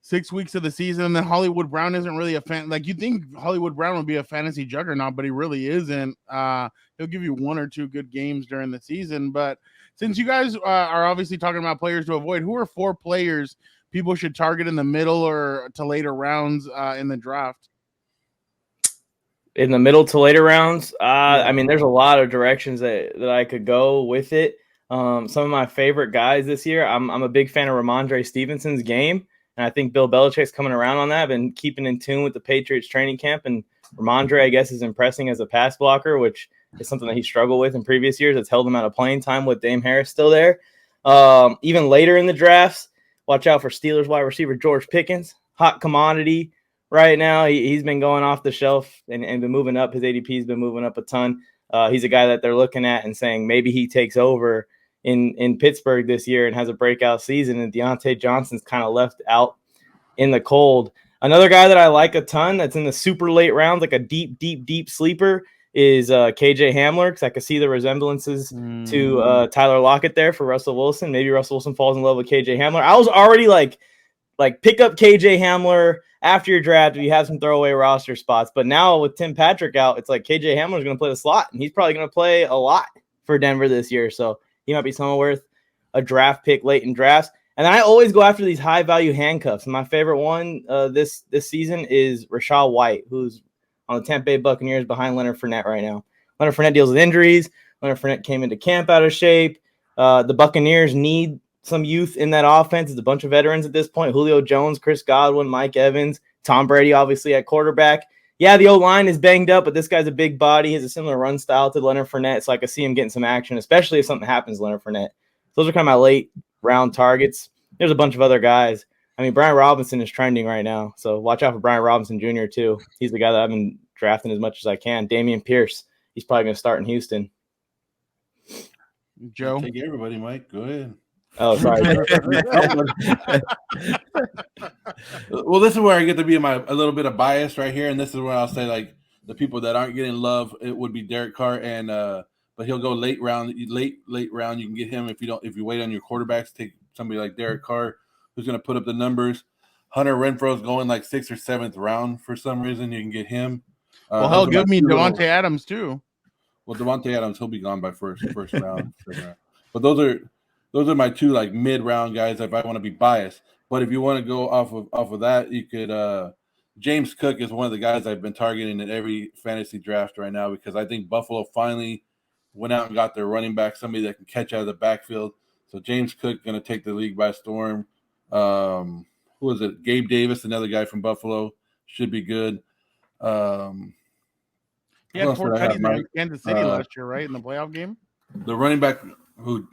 6 weeks of the season. And then Hollywood Brown isn't really a fan. Like you think Hollywood Brown would be a fantasy juggernaut, but he really isn't. He'll give you 1 or 2 good games during the season. But since you guys are obviously talking about players to avoid, who are 4 players people should target in the middle or to later rounds in the draft? In the middle to later rounds, I mean, there's a lot of directions that I could go with it. Some of my favorite guys this year, I'm a big fan of Ramondre Stevenson's game, and I think Bill Belichick's coming around on that. I've been keeping in tune with the Patriots training camp, and Ramondre, I guess, is impressing as a pass blocker, which is something that he struggled with in previous years. That's held him out of playing time with Dame Harris still there. Even later in the drafts, watch out for Steelers wide receiver George Pickens, hot commodity. Right now, he's been going off the shelf and been moving up. His ADP's been moving up a ton. He's a guy that they're looking at and saying maybe he takes over in Pittsburgh this year and has a breakout season. And Deontay Johnson's kind of left out in the cold. Another guy that I like a ton that's in the super late rounds, like a deep sleeper, is KJ Hamler, because I could see the resemblances to Tyler Lockett there for Russell Wilson. Maybe Russell Wilson falls in love with KJ Hamler. I was already like pick up KJ Hamler after your draft if you have some throwaway roster spots. But now with Tim Patrick out, it's like KJ Hamler is going to play the slot, and he's probably going to play a lot for Denver this year. So he might be someone worth a draft pick late in drafts. And I always go after these high-value handcuffs. My favorite one this season is Rachaad White, who's on the Tampa Bay Buccaneers behind Leonard Fournette right now. Leonard Fournette deals with injuries. Leonard Fournette came into camp out of shape. The Buccaneers need some youth in that offense. It's a bunch of veterans at this point. Julio Jones, Chris Godwin, Mike Evans, Tom Brady, obviously at quarterback. Yeah, the O-line is banged up, but this guy's a big body. He has a similar run style to Leonard Fournette, so I could see him getting some action, especially if something happens to Leonard Fournette. Those are kind of my late round targets. There's a bunch of other guys. I mean, Brian Robinson is trending right now, so watch out for Brian Robinson Jr. too. He's the guy that I've been drafting as much as I can. Dameon Pierce, he's probably going to start in Houston. Joe, Take everybody, Mike. Go ahead. Oh, sorry. Well, this is where I get to be a little bit of bias right here, and this is where I'll say like the people that aren't getting love, it would be Derek Carr, and but he'll go late round. You can get him if you wait on your quarterbacks. Take somebody like Derek Carr, who's going to put up the numbers. Hunter Renfro's going like 6th or 7th round for some reason. You can get him. well, hell, give me Devontae Adams too. Well, Devontae Adams, he'll be gone by first round. But those are my two like mid-round guys if I want to be biased. But if you want to go off of that, you could James Cook is one of the guys I've been targeting in every fantasy draft right now because I think Buffalo finally went out and got their running back, somebody that can catch out of the backfield. So James Cook going to take the league by storm. Who is it? Gabe Davis, another guy from Buffalo, should be good. He had 4 touchdowns against Kansas City last year, right, in the playoff game? The running back who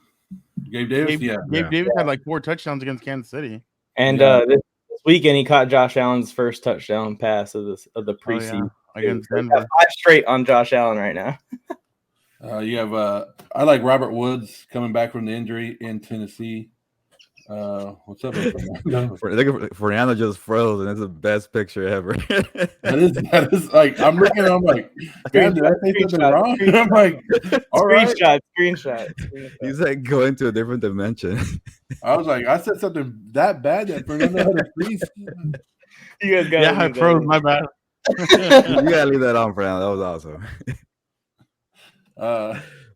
Gabe Davis? Gabe Davis had like 4 touchdowns against Kansas City. And this weekend, he caught Josh Allen's first touchdown pass of the preseason. Against Denver. 5 straight on Josh Allen right now. You have I like Robert Woods coming back from the injury in Tennessee. What's up? Fernando just froze, and it's the best picture ever. that is like I'm looking. I'm like, damn, did I say something wrong? And I'm like, all right. Screenshot. He's like going to a different dimension. I was like, I said something that bad that Fernando had to freeze. You guys got I froze. My bad. You gotta leave that on, Fernando. That was awesome.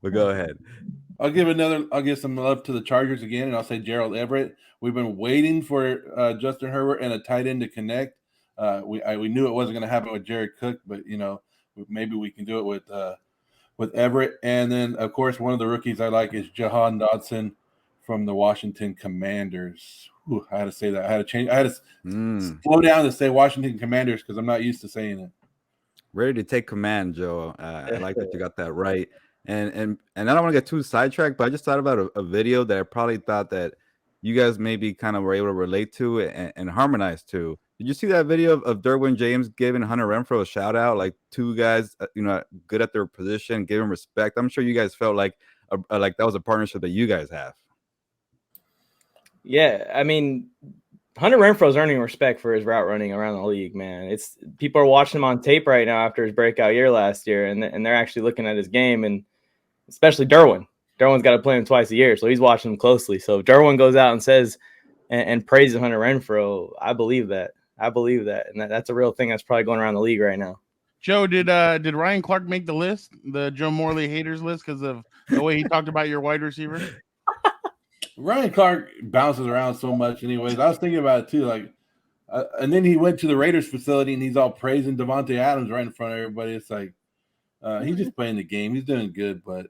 But go ahead. I'll give some love to the Chargers again, and I'll say Gerald Everett. We've been waiting for Justin Herbert and a tight end to connect. We knew it wasn't going to happen with Jared Cook, but maybe we can do it with Everett. And then of course one of the rookies I like is Jahan Dotson from the Washington Commanders. Ooh, I had to say that. I had to change. I had to slow down to say Washington Commanders because I'm not used to saying it. Ready to take command, Joe. I like that you got that right. And I don't want to get too sidetracked, but I just thought about a video that I probably thought that you guys maybe kind of were able to relate to and harmonize to. Did you see that video of Derwin James giving Hunter Renfrow a shout out? Like 2 guys, good at their position, giving respect. I'm sure you guys felt like that was a partnership that you guys have. Yeah, I mean, Hunter Renfro's earning respect for his route running around the league, man. It's people are watching him on tape right now after his breakout year last year, and they're actually looking at his game, and especially Derwin. Derwin's got to play him twice a year, so he's watching him closely. So if Derwin goes out and says and praises Hunter Renfrow, I believe that. And that's a real thing that's probably going around the league right now. Joe, did Ryan Clark make the list, the Joe Morley haters list, because of the way he talked about your wide receiver? Ryan Clark bounces around so much anyways. I was thinking about it too. Like, and then he went to the Raiders facility and he's all praising Devontae Adams right in front of everybody. It's like, he's just playing the game. He's doing good, but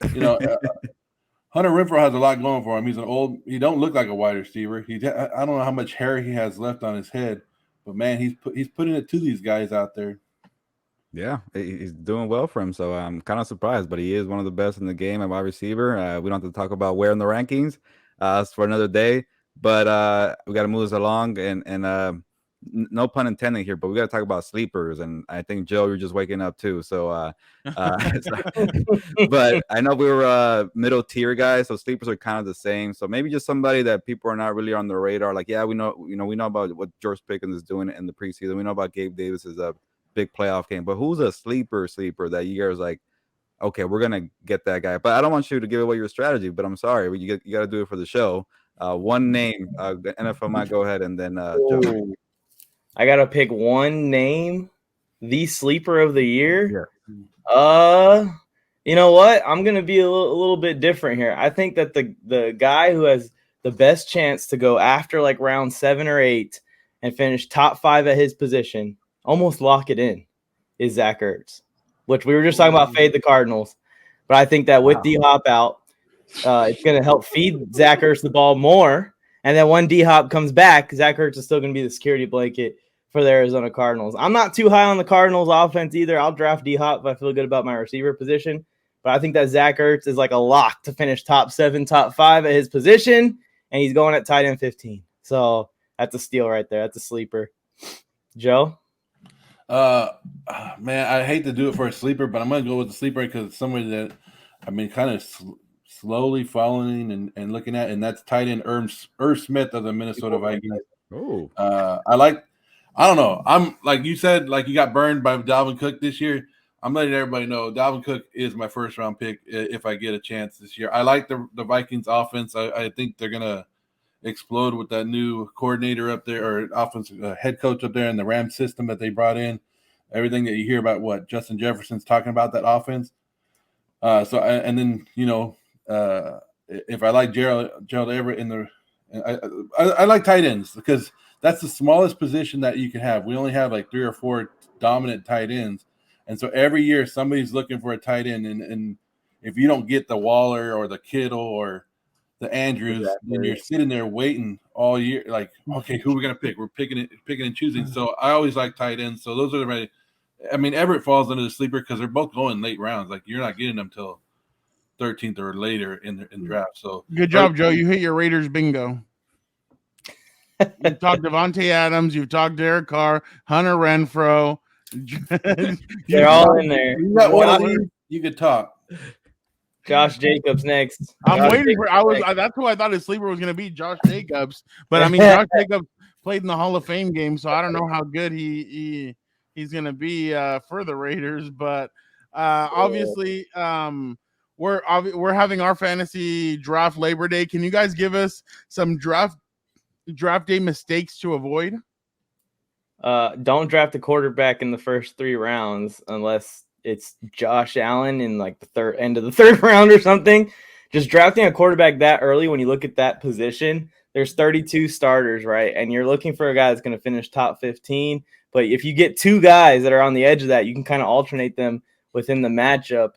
Hunter Renfrow has a lot going for him. He don't look like a wide receiver. I don't know how much hair he has left on his head, but man, he's putting it to these guys out there. Yeah, he's doing well for him. So I'm kind of surprised, but he is one of the best in the game at wide receiver. We don't have to talk about where in the rankings. It's for another day. But we got to move this along, and no pun intended here, but we got to talk about sleepers. And I think Joe, you're just waking up too. So, but I know we were middle tier guys, so sleepers are kind of the same. So maybe just somebody that people are not really on the radar. Like, yeah, we know about what George Pickens is doing in the preseason. We know about Gabe Davis's big playoff game, but who's a sleeper that you guys like, okay, we're gonna get that guy? But I don't want you to give away your strategy, but I'm sorry, you got to do it for the show. One name, the NFL might go ahead, and then Joe. I gotta pick one name, the sleeper of the year. Yeah. You know what? I'm gonna be a little bit different here. I think that the guy who has the best chance to go after like round 7 or 8 and finish top 5 at his position, almost lock it in, is Zach Ertz, which we were just talking about fade the Cardinals. But I think that with D-Hop out, it's going to help feed Zach Ertz the ball more. And then when D-Hop comes back, Zach Ertz is still going to be the security blanket for the Arizona Cardinals. I'm not too high on the Cardinals offense either. I'll draft D-Hop if I feel good about my receiver position. But I think that Zach Ertz is like a lock to finish top 7, top 5 at his position. and he's going at tight end 15. So that's a steal right there. That's a sleeper. Joe? Man, I hate to do it for a sleeper, but I'm going to go with the sleeper because it's somebody that I've been kind of slowly following and looking at, and that's tight end Irv Smith of the Minnesota Vikings. Oh, I don't know. I'm like you said, like you got burned by Dalvin Cook this year. I'm letting everybody know Dalvin Cook is my first round pick if I get a chance this year. I like the Vikings offense. I think they're gonna explode with that new coordinator up there or offensive head coach up there and the Ram system that they brought in. Everything that you hear about what Justin Jefferson's talking about that offense. If I like Gerald Everett I like tight ends because that's the smallest position that you can have. We only have like 3 or 4 dominant tight ends. And so every year somebody's looking for a tight end. And if you don't get the Waller or the Kittle or the Andrews, then you're sitting there waiting all year. Like, okay, who are we going to pick? We're picking and choosing. So I always like tight ends. So those are Everett falls into the sleeper because they're both going late rounds. Like you're not getting them till 13th or later in draft. So good job, Joe. You hit your Raiders bingo. You've talked Devontae Adams. You've talked Derek Carr, Hunter Renfrow. They're all in there. You got one of these, you could talk. Josh Jacobs next. I'm waiting for. That's who I thought his sleeper was going to be, Josh Jacobs. But I mean, Josh Jacobs played in the Hall of Fame game, so I don't know how good he's going to be for the Raiders. But obviously, we're having our fantasy draft Labor Day. Can you guys give us some draft day mistakes to avoid? Don't draft a quarterback in the first 3 rounds unless it's Josh Allen in like the end of the 3rd round or something. Just drafting a quarterback that early, when you look at that position, there's 32 starters, right? And you're looking for a guy that's going to finish top 15. But if you get 2 guys that are on the edge of that, you can kind of alternate them within the matchup.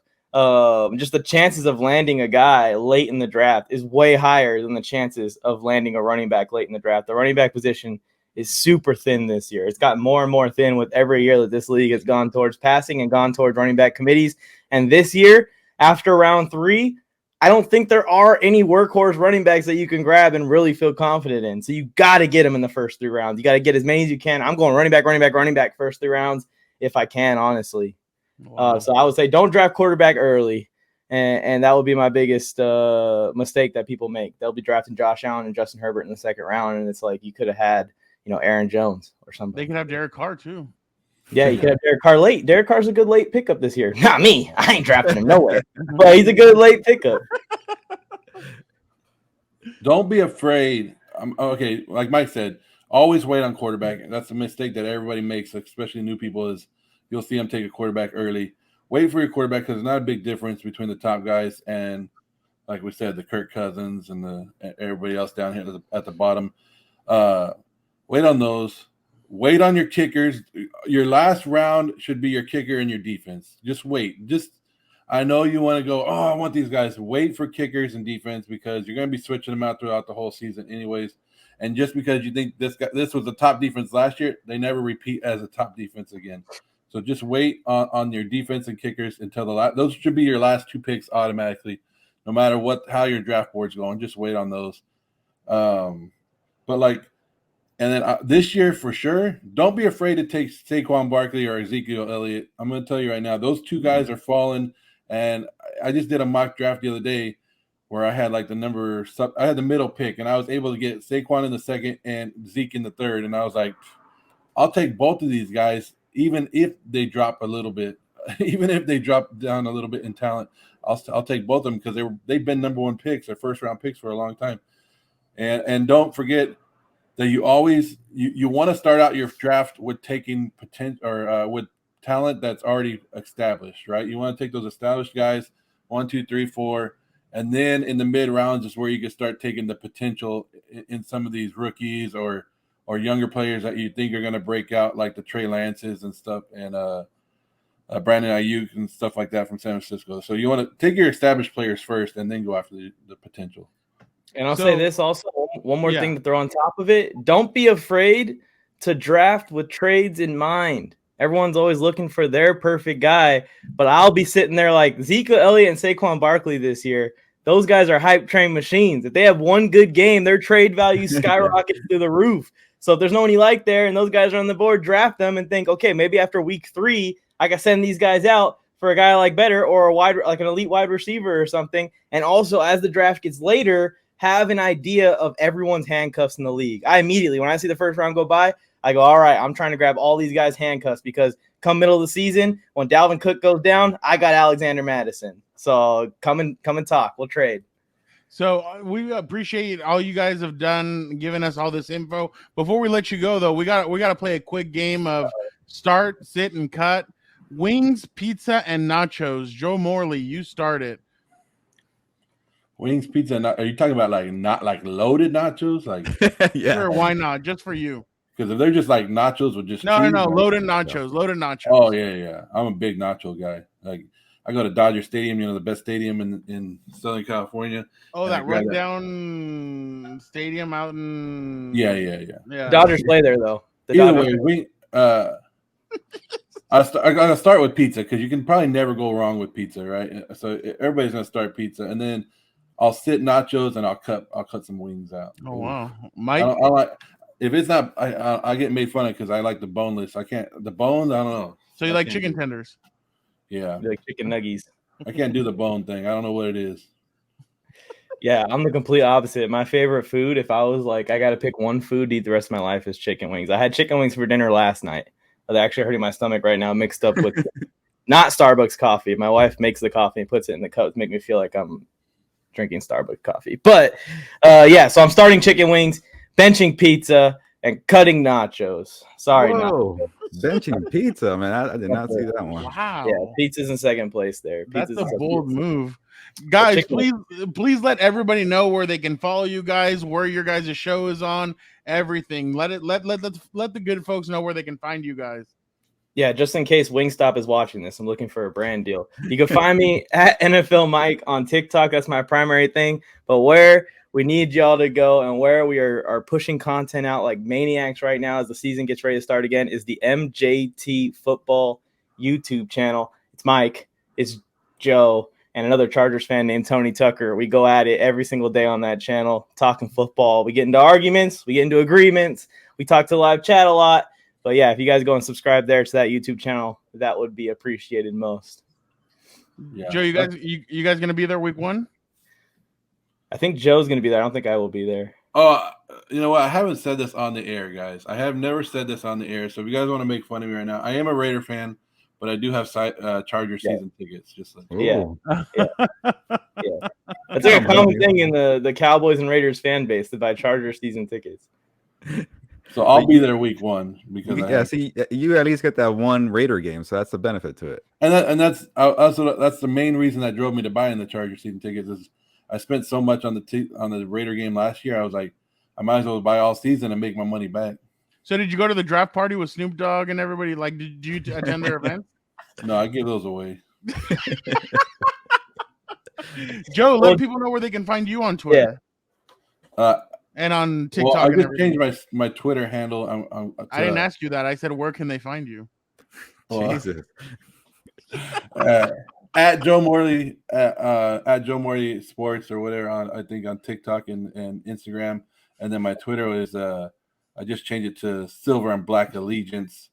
Just the chances of landing a guy late in the draft is way higher than the chances of landing a running back late in the draft. The running back position is super thin this year. It's gotten more and more thin with every year that this league has gone towards passing and gone towards running back committees. And this year, after round 3, I don't think there are any workhorse running backs that you can grab and really feel confident in. So you got to get them in the first 3 rounds. You got to get as many as you can. I'm going running back first 3 rounds if I can, honestly. Wow. So I would say don't draft quarterback early. And that would be my biggest mistake that people make. They'll be drafting Josh Allen and Justin Herbert in the 2nd round. And it's like you could have had, Aaron Jones or something. They could have Derek Carr too. Yeah, you could have Derek Carr late. Derek Carr's a good late pickup this year. Not me. I ain't drafting him nowhere. But he's a good late pickup. Don't be afraid. Okay, like Mike said, always wait on quarterback. That's a mistake that everybody makes, especially new people, is you'll see them take a quarterback early. Wait for your quarterback because there's not a big difference between the top guys and, like we said, the Kirk Cousins and everybody else down here at the bottom. Wait on those. Wait on your kickers. Your last round should be your kicker and your defense. Just wait. I know you want to go, I want these guys. Wait for kickers and defense because you're going to be switching them out throughout the whole season anyways. And just because you think this was the top defense last year, they never repeat as a top defense again. So just wait on your defense and kickers until those should be your last 2 picks automatically, no matter how your draft board's going. Just wait on those. And then this year, for sure, don't be afraid to take Saquon Barkley or Ezekiel Elliott. I'm going to tell you right now, those 2 guys are falling. And I just did a mock draft the other day where I had I had the middle pick, and I was able to get Saquon in the 2nd and Zeke in the 3rd. And I was like, I'll take both of these guys, even if they drop a little bit, even if they drop down a little bit in talent. I'll take both of them because they've been number 1 picks, their first-round picks for a long time. And don't forget that you always you want to start out your draft with taking potential or with talent that's already established, right? You want to take those established guys 1, 2, 3, 4, and then in the mid rounds is where you can start taking the potential in some of these rookies or younger players that you think are going to break out, like the Trey Lances and stuff, and Brandon Ayuk and stuff like that from San Francisco. So you want to take your established players first and then go after the potential. And I'll say this also, one more thing to throw on top of it. Don't be afraid to draft with trades in mind. Everyone's always looking for their perfect guy, but I'll be sitting there like Ezekiel Elliott and Saquon Barkley this year. Those guys are hype train machines. If they have one good game, their trade value skyrockets through the roof. So if there's no one you like there and those guys are on the board, draft them and think, okay, maybe after week 3, I can send these guys out for a guy like better or like an elite wide receiver or something. And also, as the draft gets later, have an idea of everyone's handcuffs in the league. I immediately, when I see the first round go by, I go, all right, I'm trying to grab all these guys' handcuffs because come middle of the season, when Dalvin Cook goes down, I got Alexander Madison. So come and talk. We'll trade. So we appreciate all you guys have done, giving us all this info. Before we let you go, though, we got to play a quick game of start, sit, and cut. Wings, pizza, and nachos. Joe Morley, you start it. Wings, pizza. Are you talking about not like loaded nachos? Like Yeah. Sure, why not? Just for you. because if they're just like nachos with just No, cheese, loaded nachos. Loaded nachos. Oh yeah. I'm a big nacho guy. Like I go to Dodger Stadium, the best stadium in Southern California. Oh, that rundown stadium out in. Yeah. Dodgers play there though. Either way, I'm gonna start with pizza because you can probably never go wrong with pizza, right? So everybody's gonna start pizza, and then I'll sit nachos and I'll cut some wings out. Oh wow, Mike. I like if it's not. I get made fun of because I like the boneless. I can't the bones. I don't know. So you like chicken tenders? Yeah, like chicken nuggies. I can't do the bone thing. I don't know what it is. Yeah, I'm the complete opposite. My favorite food, if I was like, I got to pick one food to eat the rest of my life, is chicken wings. I had chicken wings for dinner last night. They're actually hurting my stomach right now, mixed up with not Starbucks coffee. My wife makes the coffee and puts it in the cup to make me feel like I'm drinking Starbucks coffee. But yeah, so I'm starting chicken wings, benching pizza, and cutting nachos. Sorry, Whoa, benching pizza, man. I did not see that one. Wow. Yeah, pizza's in second place there. That's a bold move. Guys, please let everybody know where they can follow you guys, where your guys' show is on, everything. Let the good folks know where they can find you guys. Yeah, just in case Wingstop is watching this, I'm looking for a brand deal. You can find me at NFL Mike on TikTok. That's my primary thing. But where we need y'all to go and where we are pushing content out like maniacs right now as the season gets ready to start again is the MJT Football YouTube channel. It's Mike, it's Joe, and another Chargers fan named Tony Tucker. We go at it every single day on that channel, talking football. We get into arguments. We get into agreements. We talk to live chat a lot. But yeah, if you guys go and subscribe there to that YouTube channel, that would be appreciated most. Yeah. Joe, you guys going to be there week 1? I think Joe's going to be there. I don't think I will be there. Oh, you know what? I haven't said this on the air, guys. I have never said this on the air. So if you guys want to make fun of me right now, I am a Raider fan, but I do have Charger season tickets. Just like yeah. It's like a common thing in the Cowboys and Raiders fan base to buy Charger season tickets. So I'll be there week 1 because see, you at least get that one Raider game, so that's the benefit to it. And that's also that's the main reason that drove me to buying the Charger season tickets is I spent so much on the Raider game last year. I was like, I might as well buy all season and make my money back. So did you go to the draft party with Snoop Dogg and everybody? Like, did you attend their event? No, I give those away. Joe, let people know where they can find you on Twitter. Yeah. And on TikTok. Well, I just changed my Twitter handle. I didn't ask you that. I said, where can they find you? Jesus. At Joe Morley, at Joe Morley Sports or whatever I think on TikTok and Instagram, and then my Twitter is I just changed it to Silver and Black Allegiance.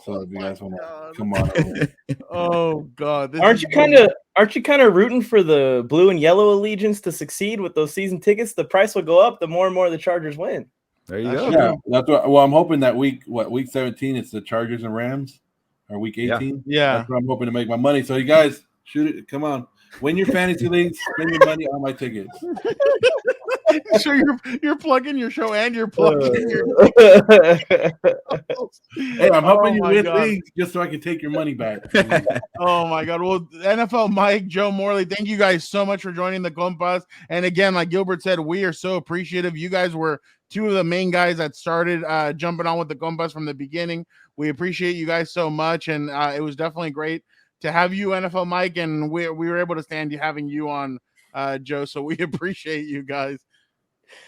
So if you guys want to come on over. Oh God! Aren't you kind of rooting for the blue and yellow allegiance to succeed with those season tickets? The price will go up the more and more the Chargers win. There you go. Yeah, that's what. Well, I'm hoping that week 17, it's the Chargers and Rams, or week 18. Yeah, that's where I'm hoping to make my money. So you guys, shoot it! Come on, win your fantasy leagues, spend your money on my tickets. So you're plugging your show and you're plugging your. Hey, I'm hoping you win leagues just so I can take your money back. Oh my God! Well, NFL Mike, Joe Morley, thank you guys so much for joining the Compas. And again, like Gilbert said, we are so appreciative. You guys were two of the main guys that started jumping on with the Compas from the beginning. We appreciate you guys so much, and it was definitely great to have you, NFL Mike, and we were able to stand having you on, Joe. So we appreciate you guys.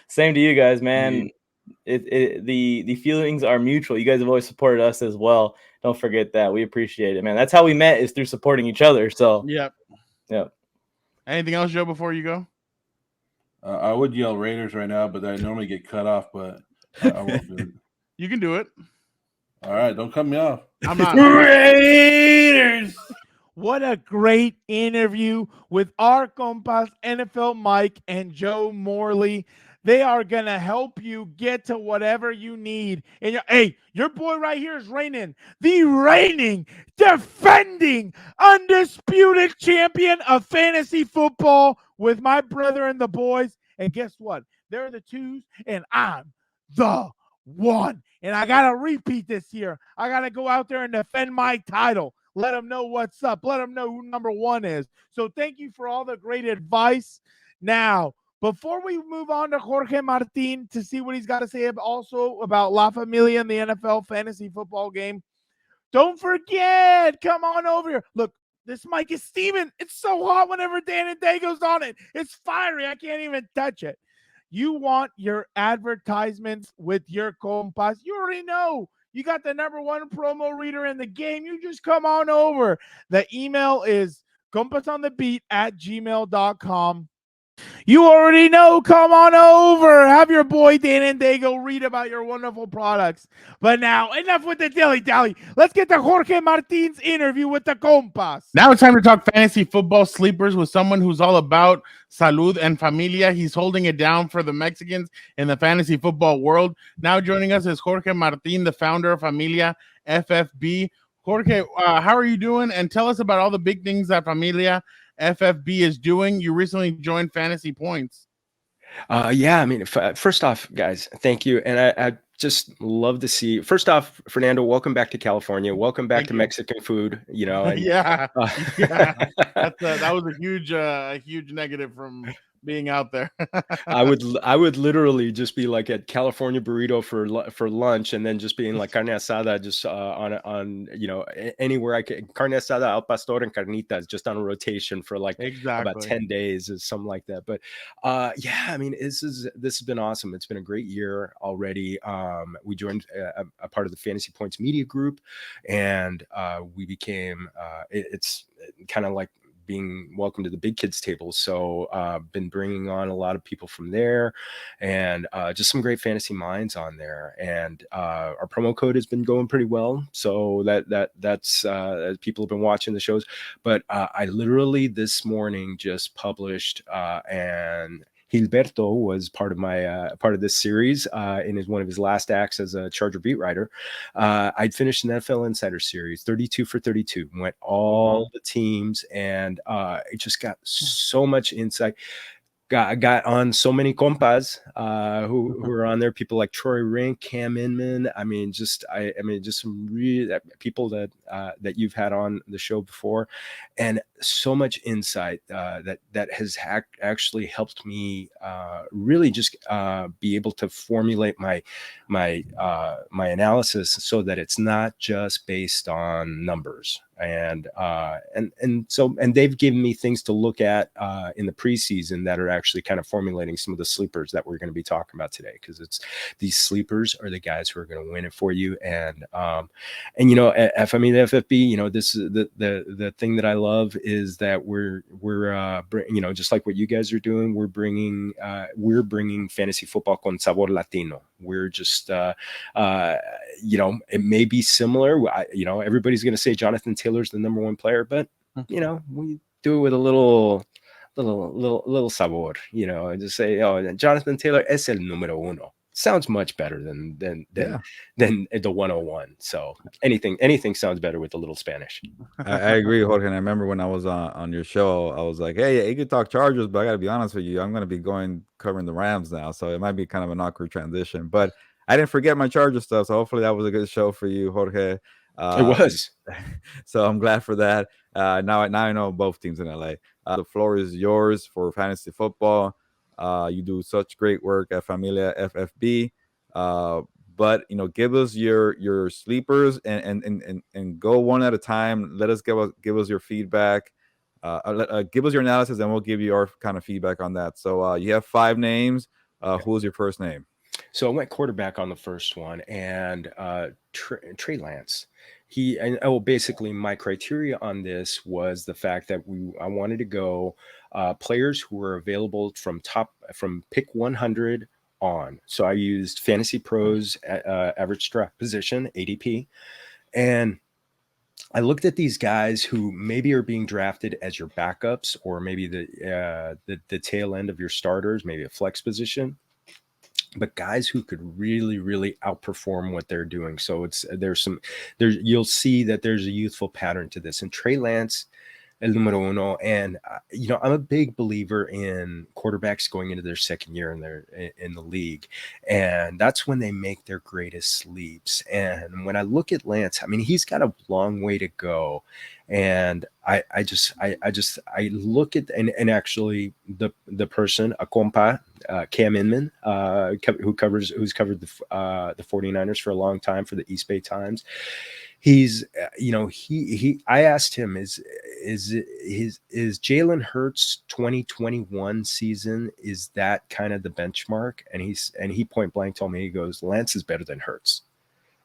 Same to you guys, man. The feelings are mutual. You guys have always supported us as well. Don't forget that. We appreciate it, man. That's how we met, is through supporting each other. So Yep. Anything else, Joe, before you go? I would yell Raiders right now, but I normally get cut off. But I won't do it. You can do it. All right, don't cut me off. I'm not. Raiders. What a great interview with our compas, NFL Mike and Joe Morley. They are going to help you get to whatever you need. And your boy right here is the reigning, defending, undisputed champion of fantasy football with my brother and the boys. And guess what? They're the twos, and I'm the one. And I got to repeat this here. I got to go out there and defend my title. Let them know what's up. Let them know who number one is. So thank you for all the great advice. Now, before we move on to Jorge Martin to see what he's got to say also about La Familia and the NFL fantasy football game, don't forget, come on over here. Look, this mic is steaming. It's so hot whenever Dan and Dago's on it. It's fiery. I can't even touch it. You want your advertisements with your compas? You already know. You got the number one promo reader in the game. You just come on over. The email is compasonthebeat@gmail.com. You already know. Come on over. Have your boy Dan and Dago read about your wonderful products. But now, enough with the dilly-dally. Let's get to Jorge Martin's interview with the compas. Now it's time to talk fantasy football sleepers with someone who's all about salud and familia. He's holding it down for the Mexicans in the fantasy football world. Now joining us is Jorge Martin, the founder of Familia FFB. Jorge, how are you doing? And tell us about all the big things that Familia FFB is doing. You recently joined Fantasy Points. Yeah, I mean, first off, guys, thank you. And I just love to see, first off, Fernando, welcome back to California. Welcome back to Mexican food, you know. And, yeah. That was a huge negative from being out there. I would literally just be like at California burrito for lunch, and then just being like carne asada just on you know, anywhere I could, carne asada, al pastor, and carnitas just on a rotation for like about 10 days or something like that. But yeah, I mean, this has been awesome. It's been a great year already. We joined a part of the Fantasy Points Media Group, and we became it's kind of like being welcome to the big kids table. So been bringing on a lot of people from there, and just some great fantasy minds on there. And our promo code has been going pretty well. So that's people have been watching the shows. But I literally this morning just published and Gilberto was part of this series in one of his last acts as a Charger beat writer. I'd finished an NFL Insider series, 32 for 32, went all the teams, and it just got so much insight. Got on so many compas who are on there, people like Troy Rink, Cam Inman. I mean, just some real people that you've had on the show before, and so much insight that has actually helped me really just be able to formulate my analysis so that it's not just based on numbers. And they've given me things to look at in the preseason that are actually kind of formulating some of the sleepers that we're going to be talking about today, because it's these sleepers are the guys who are going to win it for you. And you know, at Familia FFB, you know, this is the thing that I love is that we're you know, just like what you guys are doing, we're bringing fantasy football con sabor latino. We're just you know, it may be similar. You know, everybody's going to say Jonathan Taylor's the number one player, but you know, we do it with a little sabor, you know, and just say, oh, Jonathan Taylor es el número uno. Sounds much better than the 101. So anything sounds better with a little Spanish. I agree, Jorge. And I remember when I was on your show, I was like, hey, you could talk Chargers, but I got to be honest with you, I'm going to be covering the Rams now. So it might be kind of an awkward transition, but I didn't forget my Charger stuff. So hopefully that was a good show for you, Jorge. It was. So I'm glad for that. Now I know both teams in LA. The floor is yours for fantasy football. You do such great work at Familia FFB. But you know, give us your sleepers and go one at a time. Let us give us your feedback. Give us your analysis, and we'll give you our kind of feedback on that. So you have 5 names. Who's your first name? So I went quarterback on the first one, and Trey Lance. Basically my criteria on this was the fact that I wanted to go players who were available from pick 100 on. So I used Fantasy Pros average draft position, ADP, and I looked at these guys who maybe are being drafted as your backups, or maybe the tail end of your starters, maybe a flex position, but guys who could really, really outperform what they're doing. So you'll see that there's a youthful pattern to this. And Trey Lance, el número uno, and I'm a big believer in quarterbacks going into their second year in the league, and that's when they make their greatest leaps. And when I look at Lance, I mean, he's got a long way to go, and I look at and actually the person, a compa, Cam Inman, who's covered the 49ers for a long time for the East Bay Times. He's, I asked him, is Jalen Hurts 2021 season, is that kind of the benchmark? And he point blank told me, he goes, Lance is better than Hurts.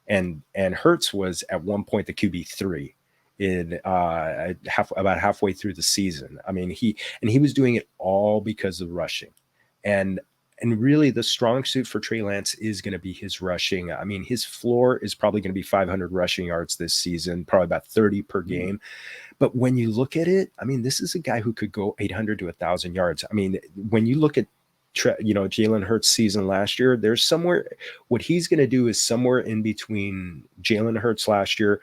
And Hurts was at one point the QB3 in about halfway through the season. I mean, he was doing it all because of rushing. And really, the strong suit for Trey Lance is going to be his rushing. I mean, his floor is probably going to be 500 rushing yards this season, probably about 30 per game. But when you look at it, I mean, this is a guy who could go 800 to 1,000 yards. I mean, when you look at Jalen Hurts' season last year, there's somewhere, what he's going to do is somewhere in between Jalen Hurts last year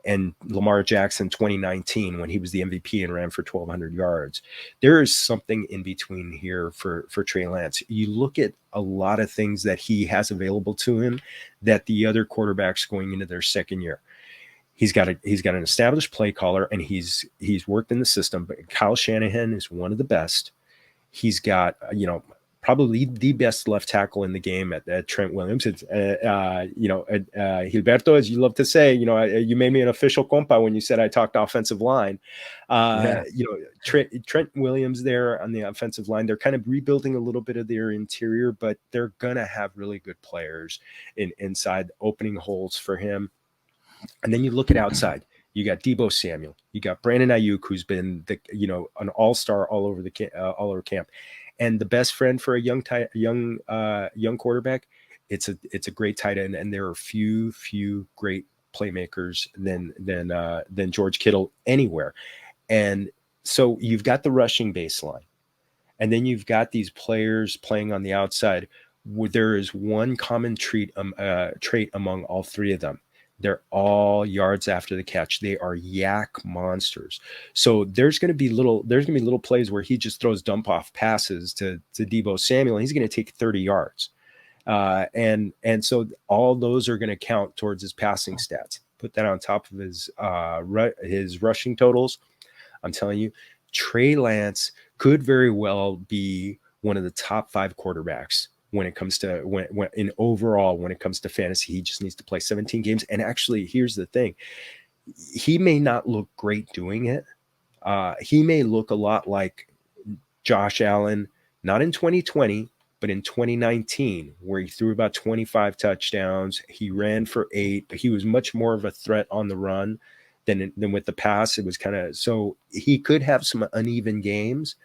and Lamar Jackson 2019, when he was the MVP and ran for 1,200 yards. There is something in between here for Trey Lance. You look at a lot of things that he has available to him that the other quarterbacks going into their second year. He's got an established play caller, and he's worked in the system. But Kyle Shanahan is one of the best. He's got, probably the best left tackle in the game at Trent Williams. It's, Gilberto, as you love to say, you made me an official compa when you said I talked offensive line. Trent Williams there on the offensive line, they're kind of rebuilding a little bit of their interior, but they're going to have really good players inside, opening holes for him. And then you look at outside. You got Deebo Samuel. You got Brandon Ayuk, who's been an all-star all over camp. And the best friend for a young quarterback, it's a great tight end, and there are few great playmakers than George Kittle anywhere. And so you've got the rushing baseline, and then you've got these players playing on the outside. There is one common trait among all three of them. They're all yards after the catch. They are yak monsters. So there's going to be little plays where he just throws dump off passes to Deebo Samuel, and he's going to take 30 yards. And so all those are going to count towards his passing stats. Put that on top of his rushing totals. I'm telling you, Trey Lance could very well be one of the top 5 quarterbacks when it comes to when it comes to fantasy. He just needs to play 17 games. And actually, here's the thing. He may not look great doing it. He may look a lot like Josh Allen, not in 2020, but in 2019, where he threw about 25 touchdowns. He ran for 8, but he was much more of a threat on the run than with the pass. It was kind of, so he could have some uneven games,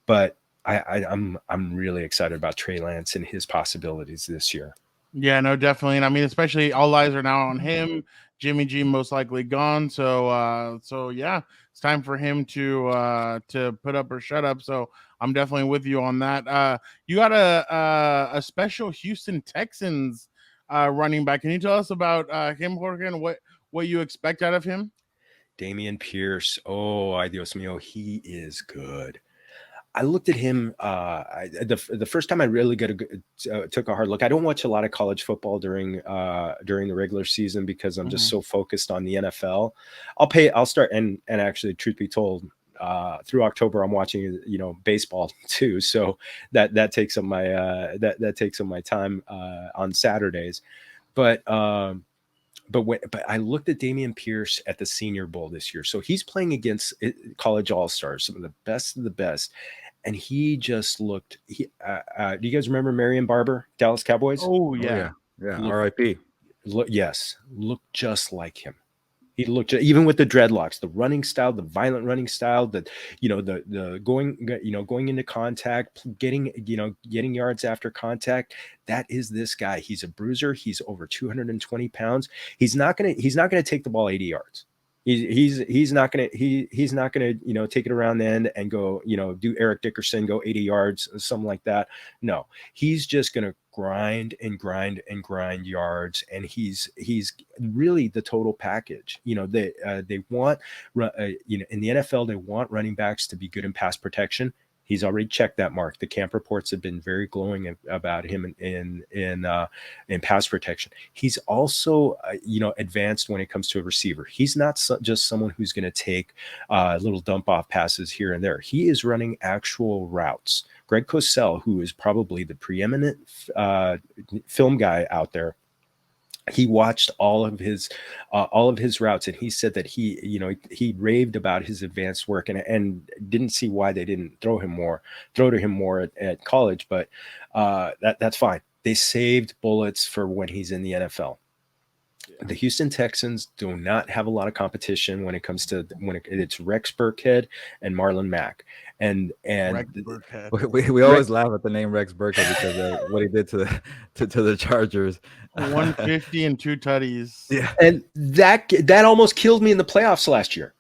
but I'm really excited about Trey Lance and his possibilities this year. Yeah, no, definitely. And I mean, especially all eyes are now on him. Jimmy G most likely gone. So yeah, it's time for him to put up or shut up. So I'm definitely with you on that. You got a special Houston Texans running back. Can you tell us about him, Jorge, and what you expect out of him? Dameon Pierce. Oh, ay Dios mío, he is good. I looked at him the first time I really took a hard look. I don't watch a lot of college football during the regular season because I'm just so focused on the NFL. I'll start and actually, truth be told, through October I'm watching baseball too. So that takes up my that takes up my time on Saturdays. But I looked at Dameon Pierce at the Senior Bowl this year. So he's playing against college all-stars, some of the best of the best. And he just looked, do you guys remember Marion Barber, Dallas Cowboys? Oh, yeah. Yeah. RIP. Looked just like him. He looked, even with the dreadlocks, the running style, the violent running style, the going into contact, getting yards after contact. That is this guy. He's a bruiser. He's over 220 pounds. He's not gonna take the ball 80 yards. He's not gonna take it around the end and go do Eric Dickerson, go 80 yards, something like that. No, he's just gonna grind and grind and grind yards, and he's really the total package. They want in the NFL, they want running backs to be good in pass protection. He's already checked that mark. The camp reports have been very glowing about him in pass protection. He's also advanced when it comes to a receiver. He's not just someone who's going to take little dump off passes here and there. He is running actual routes. Greg Cosell, who is probably the preeminent film guy out there, he watched all of his routes, and he said that he raved about his advanced work and didn't see why they didn't throw to him more at college. But that's fine. They saved bullets for when he's in the NFL. The Houston Texans do not have a lot of competition when it comes to it's Rex Burkhead and Marlon Mack. And Rex Burkhead. We always laugh at the name Rex Burkhead because of what he did to the Chargers. 150 and 2 tutties. Yeah, and that almost killed me in the playoffs last year.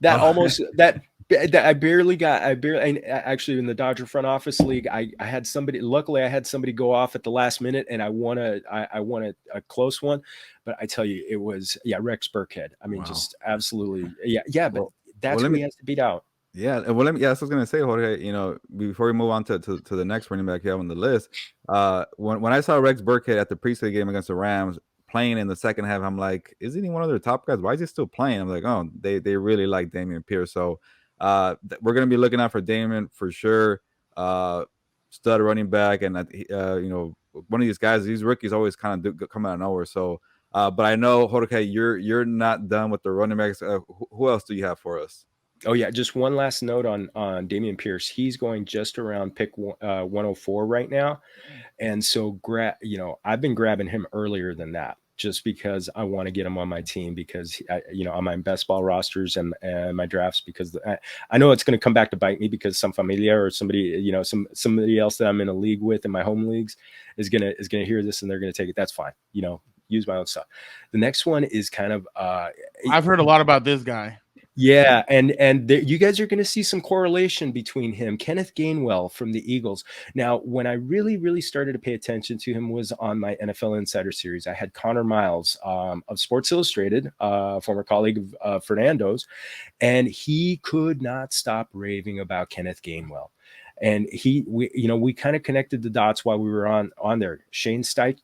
I barely actually in the Dodger front office league. Luckily I had somebody go off at the last minute, and I won a close one. But I tell you, it was Rex Burkhead. I mean, wow. Just absolutely, but that's who he has to beat out. Yeah, well, that's what I was gonna say, Jorge. Before we move on to the next running back you have on the list, when I saw Rex Burkhead at the preseason game against the Rams playing in the second half, I'm like, isn't he one of their top guys? Why is he still playing? I'm like, oh, they really like Dameon Pierce, so we're gonna be looking out for Dameon for sure. Stud running back, and one of these guys, these rookies always kind of come out of nowhere. So, but I know, Jorge, you're not done with the running backs. Who else do you have for us? Oh yeah, just one last note on Dameon Pierce. He's going just around pick 104 right now, and so I've been grabbing him earlier than that just because I want to get him on my team because on my best ball rosters and my drafts, because I know it's going to come back to bite me because some Familia or somebody somebody else that I'm in a league with in my home leagues is gonna hear this and they're gonna take it. That's fine. Use my own stuff. The next one is kind of I've heard a lot about this guy. Yeah, and you guys are going to see some correlation between him, Kenneth Gainwell from the Eagles. Now, when I really, really started to pay attention to him was on my NFL Insider Series. I had Connor Miles of Sports Illustrated, former colleague of Fernando's, and he could not stop raving about Kenneth Gainwell. And we kind of connected the dots while we were on there. Shane Steichen,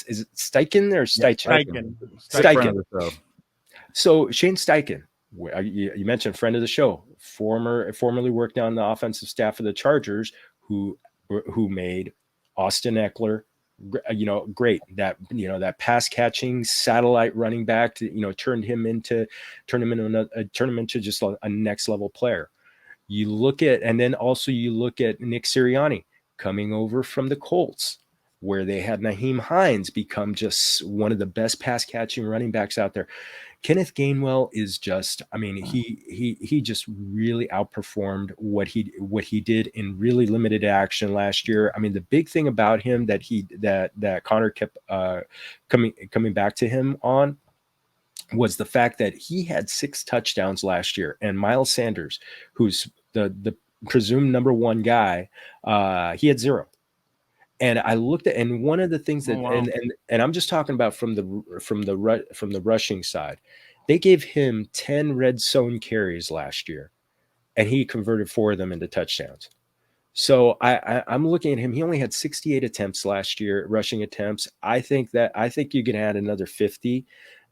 is it Steichen or Steichen? Steichen. So Shane Steichen. You mentioned friend of the show, formerly worked on the offensive staff of the Chargers, who made Austin Eckler, great. That pass catching satellite running back, turned him into just a next level player. You look at Nick Sirianni coming over from the Colts, where they had Naheem Hines become just one of the best pass catching running backs out there. Kenneth Gainwell is just, he just really outperformed what he did in really limited action last year. I mean, the big thing about him that Connor kept coming back to him on was the fact that he had 6 touchdowns last year, and Miles Sanders, who's the presumed number 1 guy, he had 0. And I looked at, and one of the things that, and I'm just talking about from the rushing side, they gave him 10 red zone carries last year, and he converted 4 of them into touchdowns. So I'm looking at him. He only had 68 attempts last year, rushing attempts. I think you can add another 50,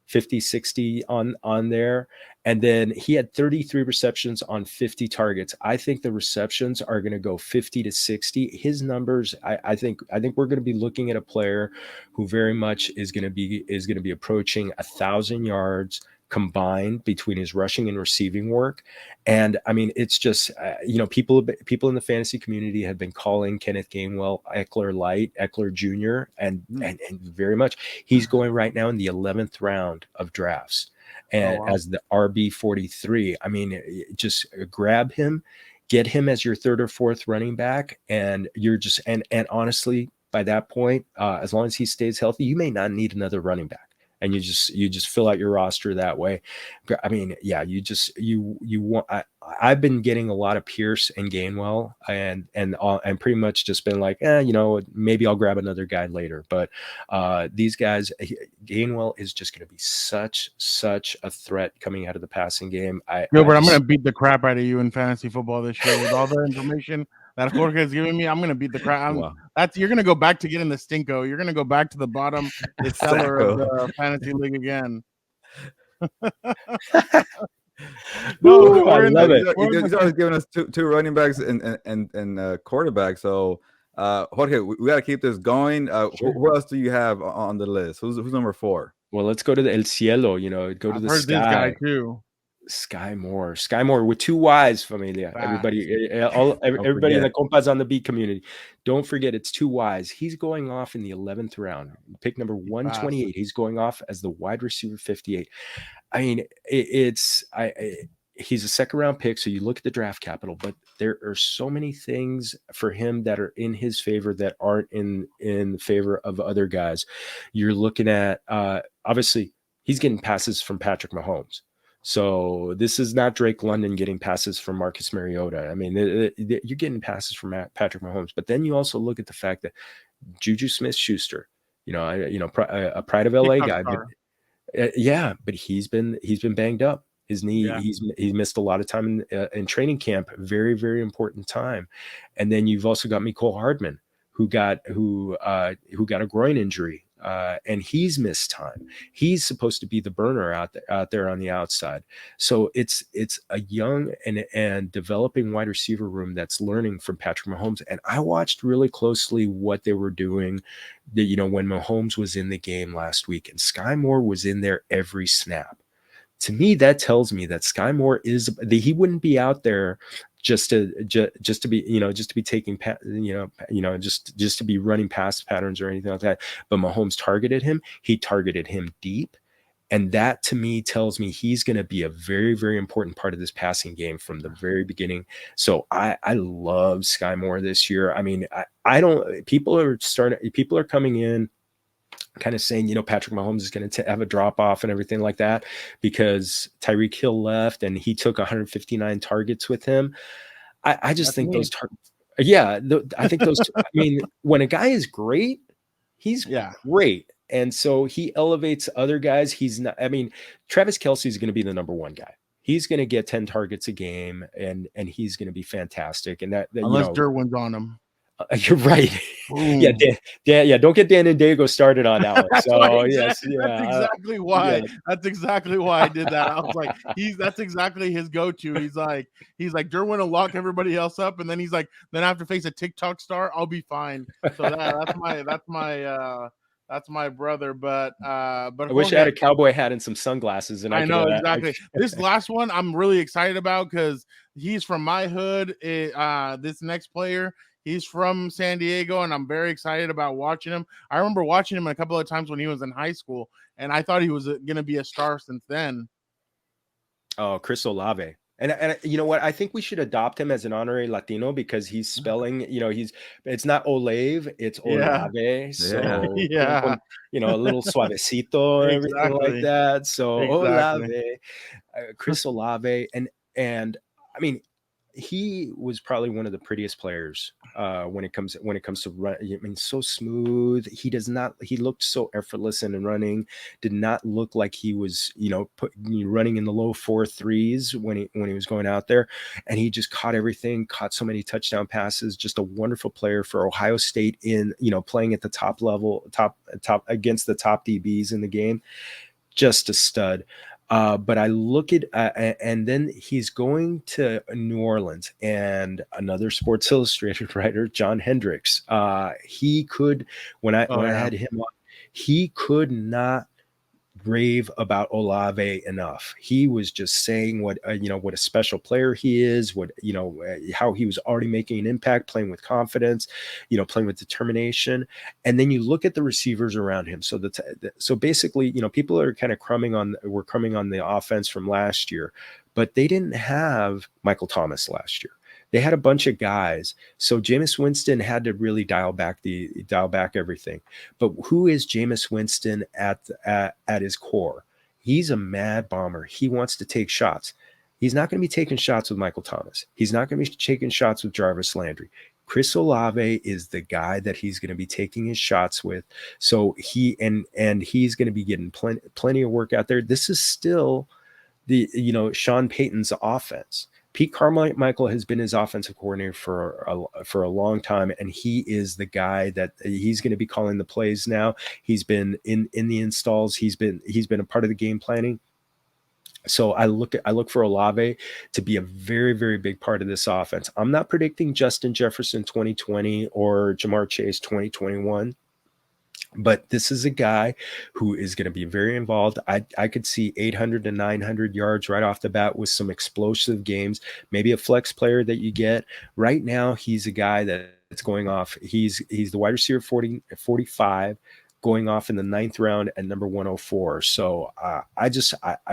60 on there. And then he had 33 receptions on 50 targets. I think the receptions are going to go 50 to 60. His numbers, I think we're going to be looking at a player who very much is going to be approaching 1,000 yards combined between his rushing and receiving work. And I mean, it's just, people in the fantasy community have been calling Kenneth Gainwell Eckler Light, Eckler Jr. And very much he's going right now in the 11th round of drafts. and wow. as the RB43. I mean, just grab him, get him as your third or fourth running back, and you're just and honestly, by that point, as long as he stays healthy, you may not need another running back. And you just fill out your roster that way. I mean, yeah, you want. I've been getting a lot of Pierce and Gainwell, and pretty much just been like, maybe I'll grab another guy later. But these guys, Gainwell is just going to be such a threat coming out of the passing game. Gilbert, I'm going to beat the crap out of you in fantasy football this year with all the information that Jorge is giving me. I'm going to beat the crap. Wow. You're going to go back to getting the stinko. You're going to go back to the bottom, the cellar of the fantasy league again. No, I love it. He's always giving us two running backs and quarterbacks. So Jorge, we got to keep this going. Sure. Who else do you have on the list? Who's number 4? Well, let's go to the El Cielo. Go to the heard sky. This guy too. Sky Moore with 2 Y's, Familia. Everybody in the Compas on the Beat community, don't forget it's 2 Y's. He's going off in the 11th round, pick number 128. He's going off as the wide receiver 58. I mean, he's a second round pick, so you look at the draft capital, but there are so many things for him that are in his favor that aren't in favor of other guys. You're looking at obviously he's getting passes from Patrick Mahomes. So this is not Drake London getting passes from Marcus Mariota. I mean, you're getting passes from Patrick Mahomes, but then you also look at the fact that Juju Smith-Schuster, a Pride of LA guy, but he's been banged up. His knee, he's missed a lot of time in training camp. Very, very important time. And then you've also got Mecole Hardman, who got a groin injury. And he's missed time. He's supposed to be the burner out there on the outside. So it's a young and developing wide receiver room that's learning from Patrick Mahomes. And I watched really closely what they were doing. When Mahomes was in the game last week, and Sky Moore was in there every snap. To me, that tells me that Sky Moore he wouldn't be out there just to be taking just to be running pass patterns or anything like that. But Mahomes targeted him. He targeted him deep. And that to me tells me he's going to be a very, very important part of this passing game from the very beginning. So I love Sky Moore this year. I mean, people are coming in kind of saying, Patrick Mahomes is going to have a drop off and everything like that because Tyreek Hill left and he took 159 targets with him. I just think those targets. I think those. I mean, when a guy is great, he's great. And so he elevates other guys. He's not, I mean, Travis Kelce is going to be the number 1 guy. He's going to get 10 targets a game and he's going to be fantastic. And that unless Derwin's on him. You're right. Yeah. Don't get Dan and Dago started on that one. So yes, that's exactly why. Yeah. That's exactly why I did that. I was like, that's exactly his go-to. He's like Derwin will lock everybody else up, and then he's like, then I have to face a TikTok star. I'll be fine. So that's my brother. But I wish I had a cowboy hat and some sunglasses. And I know exactly. This last one I'm really excited about because he's from my hood. This next player. He's from San Diego, and I'm very excited about watching him. I remember watching him a couple of times when he was in high school, and I thought he was going to be a star since then. Oh, Chris Olave. And you know what? I think we should adopt him as an honorary Latino because he's spelling, it's not Olave, it's Olave. So, a little suavecito and everything like that. So Olave, Chris Olave. And I mean, he was probably one of the prettiest players when it comes to run. I mean, so smooth. He looked so effortless in running. Did not look like he was, running in the low 4.3s when he was going out there. And he just caught everything, caught so many touchdown passes. Just a wonderful player for Ohio State in, playing at the top level, top against the top DBs in the game. Just a stud. But I look at, and then he's going to New Orleans, and another Sports Illustrated writer, John Hendricks. He could, when I had him on, he could not rave about Olave enough. He was just saying what what a special player he is, what how he was already making an impact, playing with confidence, playing with determination. And then you look at the receivers around him. So basically, people are kind of crumbing on the offense from last year, but they didn't have Michael Thomas last year. They had a bunch of guys. So Jameis Winston had to really dial back everything. But who is Jameis Winston at his core? He's a mad bomber. He wants to take shots. He's not going to be taking shots with Michael Thomas. He's not going to be taking shots with Jarvis Landry. Chris Olave is the guy that he's going to be taking his shots with. So he's going to be getting plenty of work out there. This is still the Sean Payton's offense. Pete Carmichael has been his offensive coordinator for a long time, and he is the guy that he's going to be calling the plays now. He's been in the installs. He's been a part of the game planning. So I look for Olave to be a very, very big part of this offense. I'm not predicting Justin Jefferson 2020 or Jamar Chase 2021. But this is a guy who is going to be very involved. I could see 800 to 900 yards right off the bat with some explosive games, maybe a flex player that you get. Right now, he's a guy that's going off. He's the wide receiver 45, going off in the 9th round at number 104. So I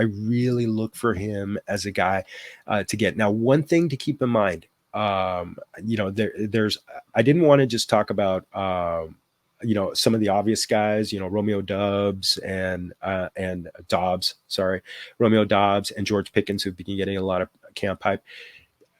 really look for him as a guy to get. Now, one thing to keep in mind, there's I didn't want to just talk about some of the obvious guys, Romeo Doubs and Romeo Doubs and George Pickens, who've been getting a lot of camp hype.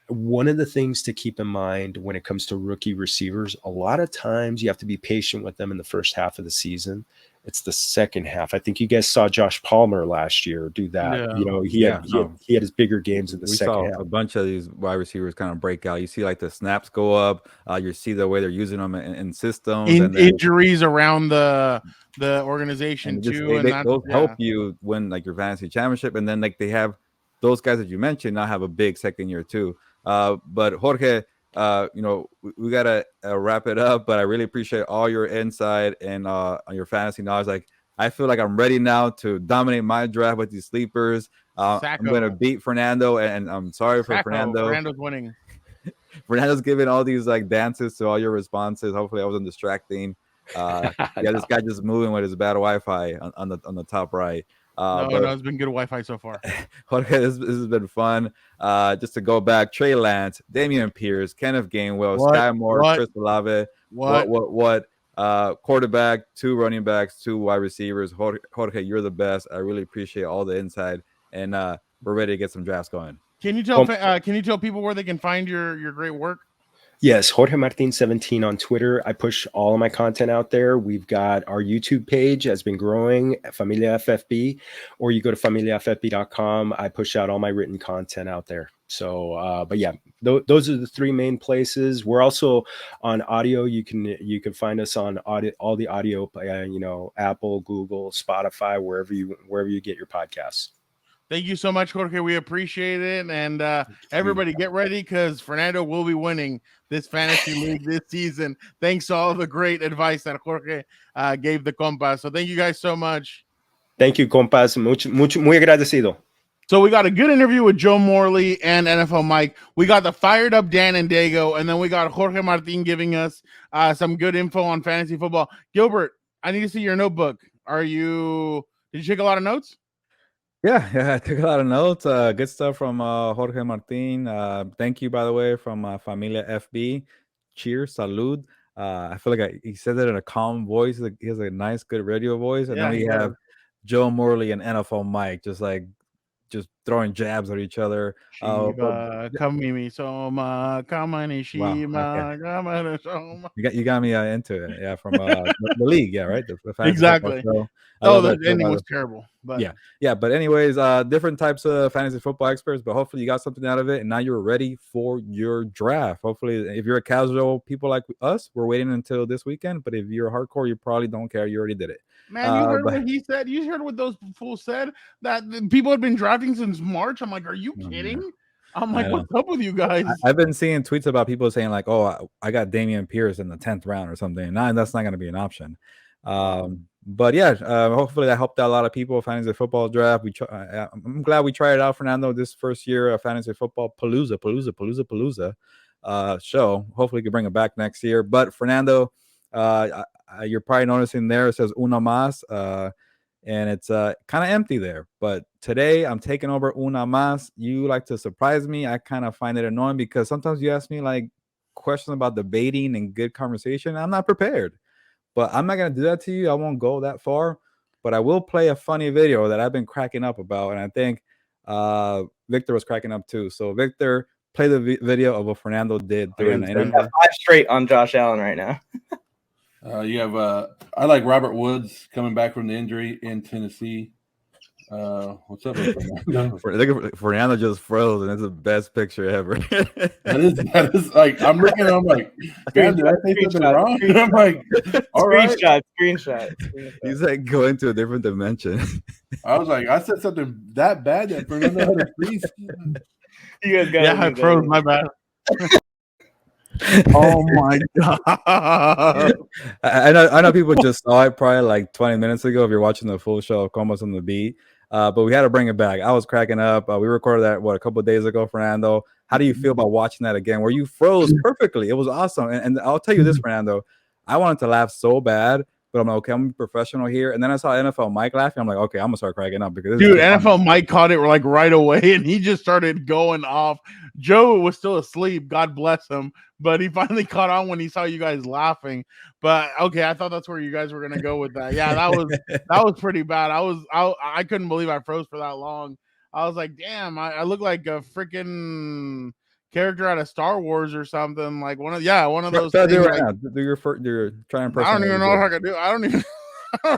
One of the things to keep in mind when it comes to rookie receivers, a lot of times you have to be patient with them in the first half of the season. It's the second half. I think you guys saw Josh Palmer last year do that. Yeah. He had his bigger games in the second half. A bunch of these wide receivers kind of break out. You see like the snaps go up. You see the way they're using them in systems. Injuries around the organization too. Those help you win like your fantasy championship. And then like they have those guys that you mentioned now have a big second year too. But Jorge, we gotta wrap it up, but I really appreciate all your insight and on your fantasy knowledge. Like I feel like I'm ready now to dominate my draft with these sleepers. I'm gonna beat Fernando, and I'm sorry for Fernando. Fernando's winning. Fernando's giving all these like dances to all your responses. Hopefully I wasn't distracting. This guy just moving with his bad Wi-Fi on the top right. No, it's been good Wi-Fi so far. Jorge, this has been fun. Just to go back, Trey Lance, Dameon Pierce, Kenneth Gainwell, Sky Moore, Chris Olave. What? Quarterback, 2 running backs, 2 wide receivers. Jorge, you're the best. I really appreciate all the insight, and we're ready to get some drafts going. Can you tell people where they can find your great work? Yes, Jorge Martin 17 on Twitter. I push all of my content out there. We've got our YouTube page has been growing, Familia FFB, or you go to familiafb.com. I push out all my written content out there. So, but yeah, those are the 3 main places. We're also on audio. You can find us on audio, all the audio, Apple, Google, Spotify, wherever you get your podcasts. Thank you so much, Jorge. We appreciate it. And everybody get ready because Fernando will be winning this fantasy league this season. Thanks to all the great advice that Jorge gave the Compas. So thank you guys so much. Thank you, Compas. Muy agradecido. So we got a good interview with Joe Morley and NFL Mike. We got the fired up Dan and Dago, and then we got Jorge Martin giving us some good info on fantasy football. Gilbert, I need to see your notebook. Did you take a lot of notes? Yeah, I took a lot of notes. Good stuff from Jorge Martin. Thank you, by the way, from Familia FB. Cheers, salud. I feel like he said that in a calm voice. Like he has a nice, good radio voice. And then we have Joe Morley and NFL Mike, just throwing jabs at each other. You got me into it. Yeah, from the league. Yeah, right. Exactly. The ending was terrible. But yeah. But anyways, different types of fantasy football experts. But hopefully you got something out of it, and now you're ready for your draft. Hopefully, if you're a casual people like us, we're waiting until this weekend. But if you're hardcore, you probably don't care. You already did it. Man, you heard what he said. You heard what those fools said, that people had been drafting since March. I'm like, are you kidding? I'm like, what's up with you guys? I've been seeing tweets about people saying like, oh, I got Dameon Pierce in the 10th round or something. That's not going to be an option. But yeah, hopefully that helped out a lot of people. Fantasy football draft. I'm glad we tried it out, Fernando, this first year of fantasy football palooza show. Hopefully we can bring it back next year. But Fernando, you're probably noticing there it says una más, and it's kind of empty there. But today I'm taking over una más. You like to surprise me. I kind of find it annoying because sometimes you ask me like questions about debating and good conversation. I'm not prepared. But I'm not going to do that to you. I won't go that far. But I will play a funny video that I've been cracking up about. And I think Victor was cracking up too. So, Victor, play the video of what Fernando did during the interview. 5 straight on Josh Allen right now. You have I like Robert Woods coming back from the injury in Tennessee. What's up, Fernando? Fernando just froze, and it's the best picture ever. that is like I'm looking at him like, damn, did I say something wrong? And I'm like, all right. Screenshot. He's like going to a different dimension. I was like, I said something that bad that Fernando had to freeze. You guys got I froze. My bad. Oh my god! I know people just saw it probably like 20 minutes ago if you're watching the full show of Compas on the Beat. But we had to bring it back. I was cracking up. We recorded that a couple of days ago, Fernando. How do you feel about watching that again? Where you froze perfectly. It was awesome. And I'll tell you this, Fernando. I wanted to laugh so bad, but I'm like, okay, I'm gonna be professional here. And then I saw NFL Mike laughing. I'm like, okay, I'm gonna start cracking up because dude, NFL Mike caught it like right away, and he just started going off. Joe was still asleep, God bless him, but he finally caught on when he saw you guys laughing. But okay, I thought that's where you guys were gonna go with that. Yeah, that was pretty bad. I couldn't believe I froze for that long. I was like, damn, I look like a freaking character out of Star Wars or something. Like one of those things. Do right now. Do your trying to. I don't even know if I could do. I don't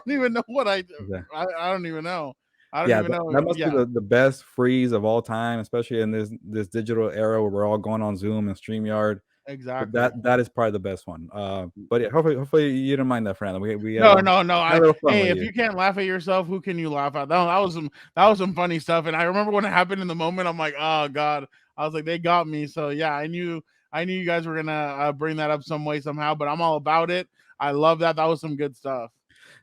even know what I do. Okay. I don't even know. That must be the best freeze of all time, especially in this digital era where we're all going on Zoom and StreamYard. Exactly. But that is probably the best one. But yeah, hopefully you don't mind that, Fernando. No. Hey, if you can't laugh at yourself, who can you laugh at? That was some funny stuff. And I remember when it happened in the moment, I'm like, oh god. I was like, they got me. So yeah, I knew you guys were gonna bring that up some way somehow. But I'm all about it. I love that. That was some good stuff.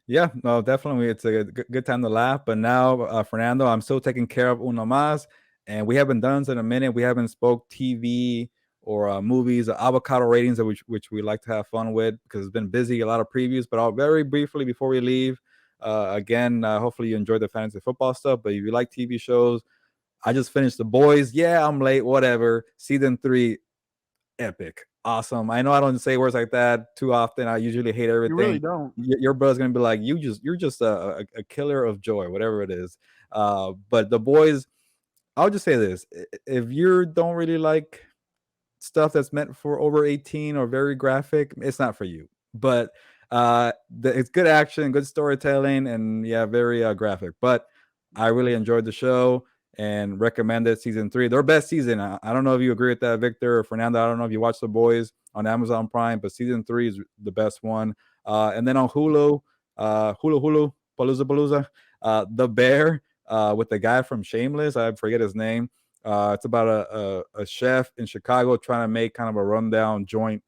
Yeah, no, definitely. It's a good time to laugh. But now, Fernando, I'm still taking care of uno más, and we haven't done this in a minute. We haven't spoke TV or movies, avocado ratings, which we like to have fun with because it's been busy, a lot of previews. But I'll very briefly before we leave, again, hopefully you enjoyed the fantasy football stuff. But if you like TV shows, I just finished The Boys. Yeah, I'm late, whatever. Season 3, epic. Awesome. I know I don't say words like that too often. I usually hate everything. You really don't. Your brother's gonna be like, you're just a killer of joy, whatever it is. But The Boys, I'll just say this: if you don't really like stuff that's meant for over 18 or very graphic, it's not for you. But it's good action, good storytelling, and yeah, very graphic. But I really enjoyed the show and recommended season 3, their best season. I don't know if you agree with that, Victor or Fernando. I don't know if you watched The Boys on Amazon Prime, but season 3 is the best one. And then on Hulu, palooza, The Bear, with the guy from Shameless. I forget his name. It's about a chef in Chicago trying to make kind of a rundown joint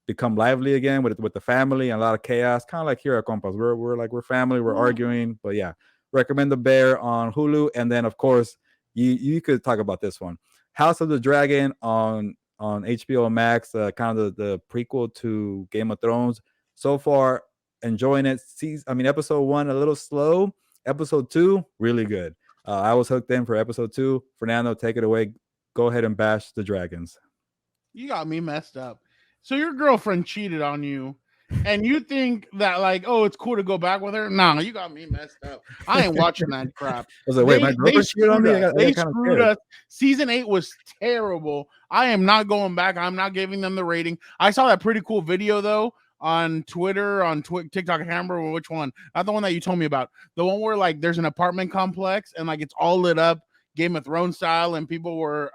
become lively again with the family and a lot of chaos. Kind of like here at Compas. We're family, we're arguing, but yeah. Recommend The Bear on Hulu. And then, of course, you could talk about this one. House of the Dragon on HBO Max, kind of the prequel to Game of Thrones. So far, enjoying it. Episode 1, a little slow. Episode 2, really good. I was hooked in for episode 2. Fernando, take it away. Go ahead and bash the dragons. You got me messed up. So your girlfriend cheated on you, and you think that like, oh, it's cool to go back with her? No, you got me messed up. I ain't watching that crap. I was like, wait, my girlfriend cheated on me? They screwed us. Season 8 was terrible. I am not going back. I'm not giving them the rating. I saw that pretty cool video though on Twitter, on TikTok. I can't remember which one. Not the one that you told me about. The one where like there's an apartment complex and like it's all lit up. Game of Thrones style, and people were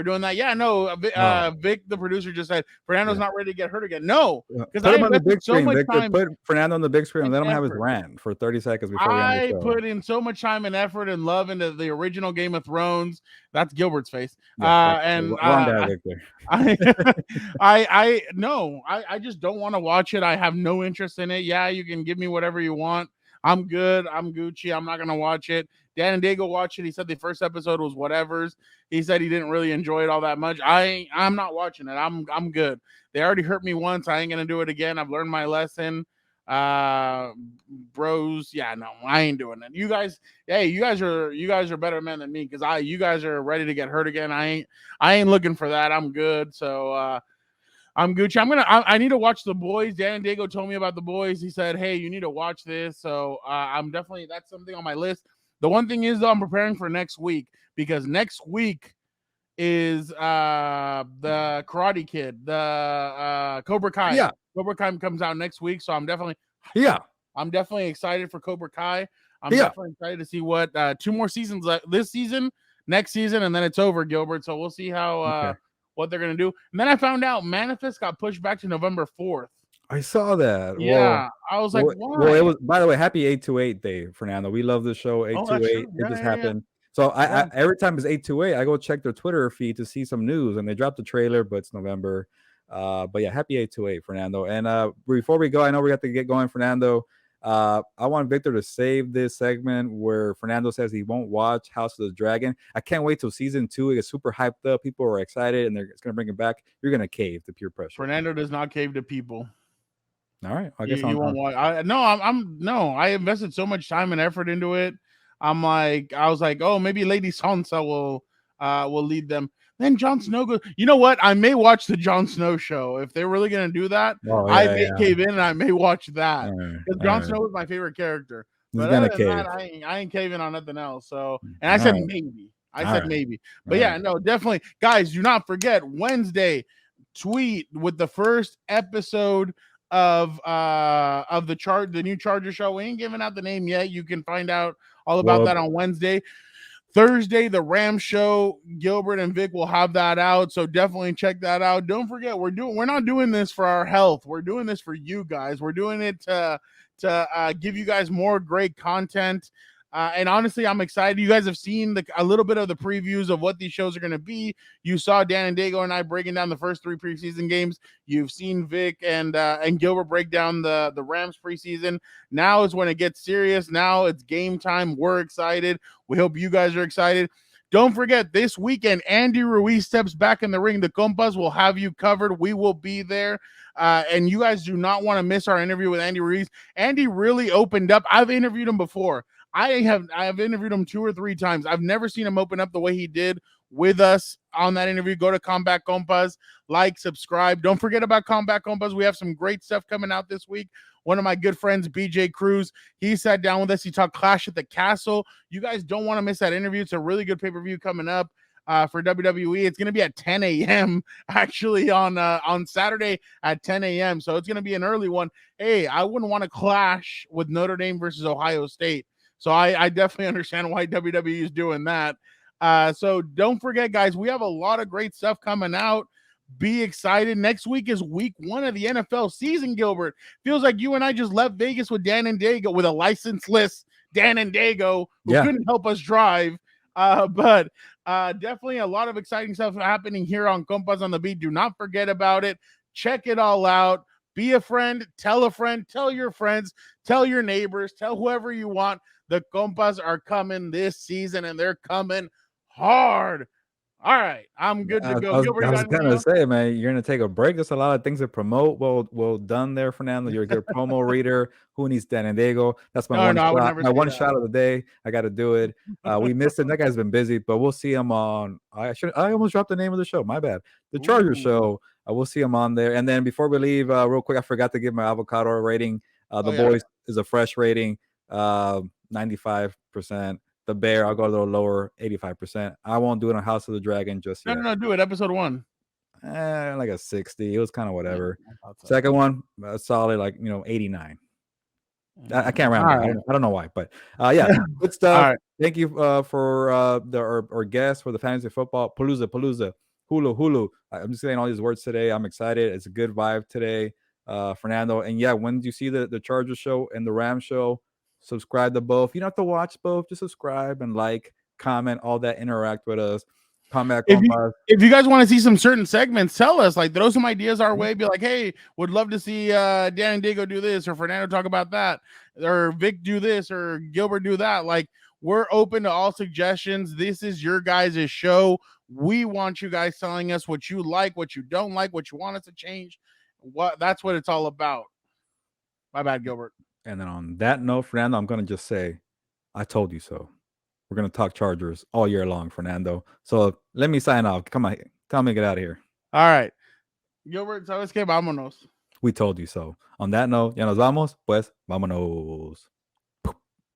doing that. Yeah, no, Vic, the producer, just said Fernando's not ready to get hurt again. No, because put I him on the invested big so screen, much Victor. time. Put Fernando on the big screen and let him have his effort. rant for 30 seconds before we end the I show. put in so much time and effort and love into the original Game of Thrones. That's Gilbert's face. Wrong guy, Victor. I just don't want to watch it. I have no interest in it. Yeah, you can give me whatever you want. I'm good. I'm Gucci. I'm not gonna watch it. Dan and Diego watched it. He said the first episode was whatever's. He said he didn't really enjoy it all that much. I'm not watching it. I'm good. They already hurt me once. I ain't gonna do it again. I've learned my lesson. Bros, yeah, no, I ain't doing it. You guys, hey, you guys are better men than me, because you guys are ready to get hurt again. I ain't looking for that. I'm good. So I'm Gucci. I need to watch The Boys. Dan and Diego told me about The Boys. He said, hey, you need to watch this. So I'm definitely, that's something on my list. The one thing is, though, I'm preparing for next week, because next week is the Karate Kid, the Cobra Kai. Yeah. Cobra Kai comes out next week, so I'm definitely excited for Cobra Kai. I'm definitely excited to see what 2 more seasons this season, next season, and then it's over, Gilbert. So we'll see how what they're gonna do. And then I found out Manifest got pushed back to November 4th. I saw that. Yeah, I was like, why? Well, it was, by the way, happy 828 day, Fernando. We love the show 828. It just happened. So I every time it's 828, I go check their Twitter feed to see some news, and they dropped the trailer, but it's November. But yeah, happy 828, Fernando. And before we go, I know we got to get going, Fernando. I want Victor to save this segment where Fernando says he won't watch House of the Dragon. I can't wait till season 2. It gets super hyped up. People are excited, and it's going to bring it back. You're going to cave to peer pressure. Fernando does not cave to people. All right, I guess you won't watch. I invested so much time and effort into it. I was like, oh, maybe Lady Sansa will lead them. Then Jon Snow goes, you know what? I may watch the Jon Snow show. If they're really going to do that, I may cave in and I may watch that. Because Jon Snow is my favorite character. But other than that, I ain't caving on nothing else. So, and I said maybe. Maybe. But yeah, no, definitely. Guys, do not forget, Wednesday, tweet with the first episode of the new Charger show. We ain't giving out the name yet. You can find out all about that on Wednesday. Thursday, the Ram show, Gilbert and Vic will have that out, so definitely check that out. Don't forget, we're not doing this for our health. We're doing this for you guys. We're doing it to give you guys more great content. And honestly, I'm excited. You guys have seen a little bit of the previews of what these shows are going to be. You saw Dan and Diego and I breaking down the first 3 preseason games. You've seen Vic and Gilbert break down the Rams preseason. Now is when it gets serious. Now it's game time. We're excited. We hope you guys are excited. Don't forget, this weekend, Andy Ruiz steps back in the ring. The Compas will have you covered. We will be there. And you guys do not want to miss our interview with Andy Ruiz. Andy really opened up. I've interviewed him before. I have interviewed him 2 or 3 times. I've never seen him open up the way he did with us on that interview. Go to Combat Compas, like, subscribe. Don't forget about Combat Compas. We have some great stuff coming out this week. One of my good friends, BJ Cruz, he sat down with us. He talked Clash at the Castle. You guys don't want to miss that interview. It's a really good pay-per-view coming up for WWE. It's going to be at 10 a.m. actually on Saturday at 10 a.m. So it's going to be an early one. Hey, I wouldn't want to clash with Notre Dame versus Ohio State. So I definitely understand why WWE is doing that. So don't forget, guys, we have a lot of great stuff coming out. Be excited. Next week is week 1 of the NFL season, Gilbert. Feels like you and I just left Vegas with Dan and Diego, with a licenseless Dan and Diego who couldn't help us drive. But definitely a lot of exciting stuff happening here on Compas on the Beat. Do not forget about it. Check it all out. Be a friend, tell your friends, tell your neighbors, tell whoever you want. The Compas are coming this season, and they're coming hard. All right, I'm good to go. I was going to say, man, you're going to take a break. There's a lot of things to promote. Well done there, Fernando. You're a good promo reader. Who needs Dan and Diego? That's my one shot of the day. I got to do it. We missed it. That guy's been busy, but we'll see him on. I almost dropped the name of the show. My bad. The Charger Show. We'll see him on there. And then before we leave, real quick, I forgot to give my avocado rating. Boys is a fresh rating, 95%. The Bear, I'll go a little lower, 85%. I won't do it on House of the Dragon just yet. No, do it. Episode 1. Like a 60. It was kind of whatever. Second one, solid, 89. I can't remember. All right. I don't know why, but yeah, good stuff. All right. Thank you for our guest for the fantasy football palooza, hulu. I'm just saying all these words today. I'm excited. It's a good vibe today, Fernando. And yeah, when you see the Chargers show and the Rams show, subscribe to both. You don't have to watch both. Just subscribe and like, comment, all that. Interact with us. Comment, If you guys want to see some certain segments, tell us. Like, throw some ideas our way. Be like, hey, would love to see Dan and Diego do this, or Fernando talk about that, or Vic do this, or Gilbert do that. Like, we're open to all suggestions. This is your guys' show. We want you guys telling us what you like, what you don't like, what you want us to change. That's what it's all about. My bad, Gilbert. And then on that note, Fernando, I'm gonna just say, I told you so. We're going to talk Chargers all year long, Fernando. So let me sign off. Come on. Tell me to get out of here. All right. Gilbert, ¿sabes qué? Vámonos. We told you so. On that note, ya nos vamos. Pues, vámonos.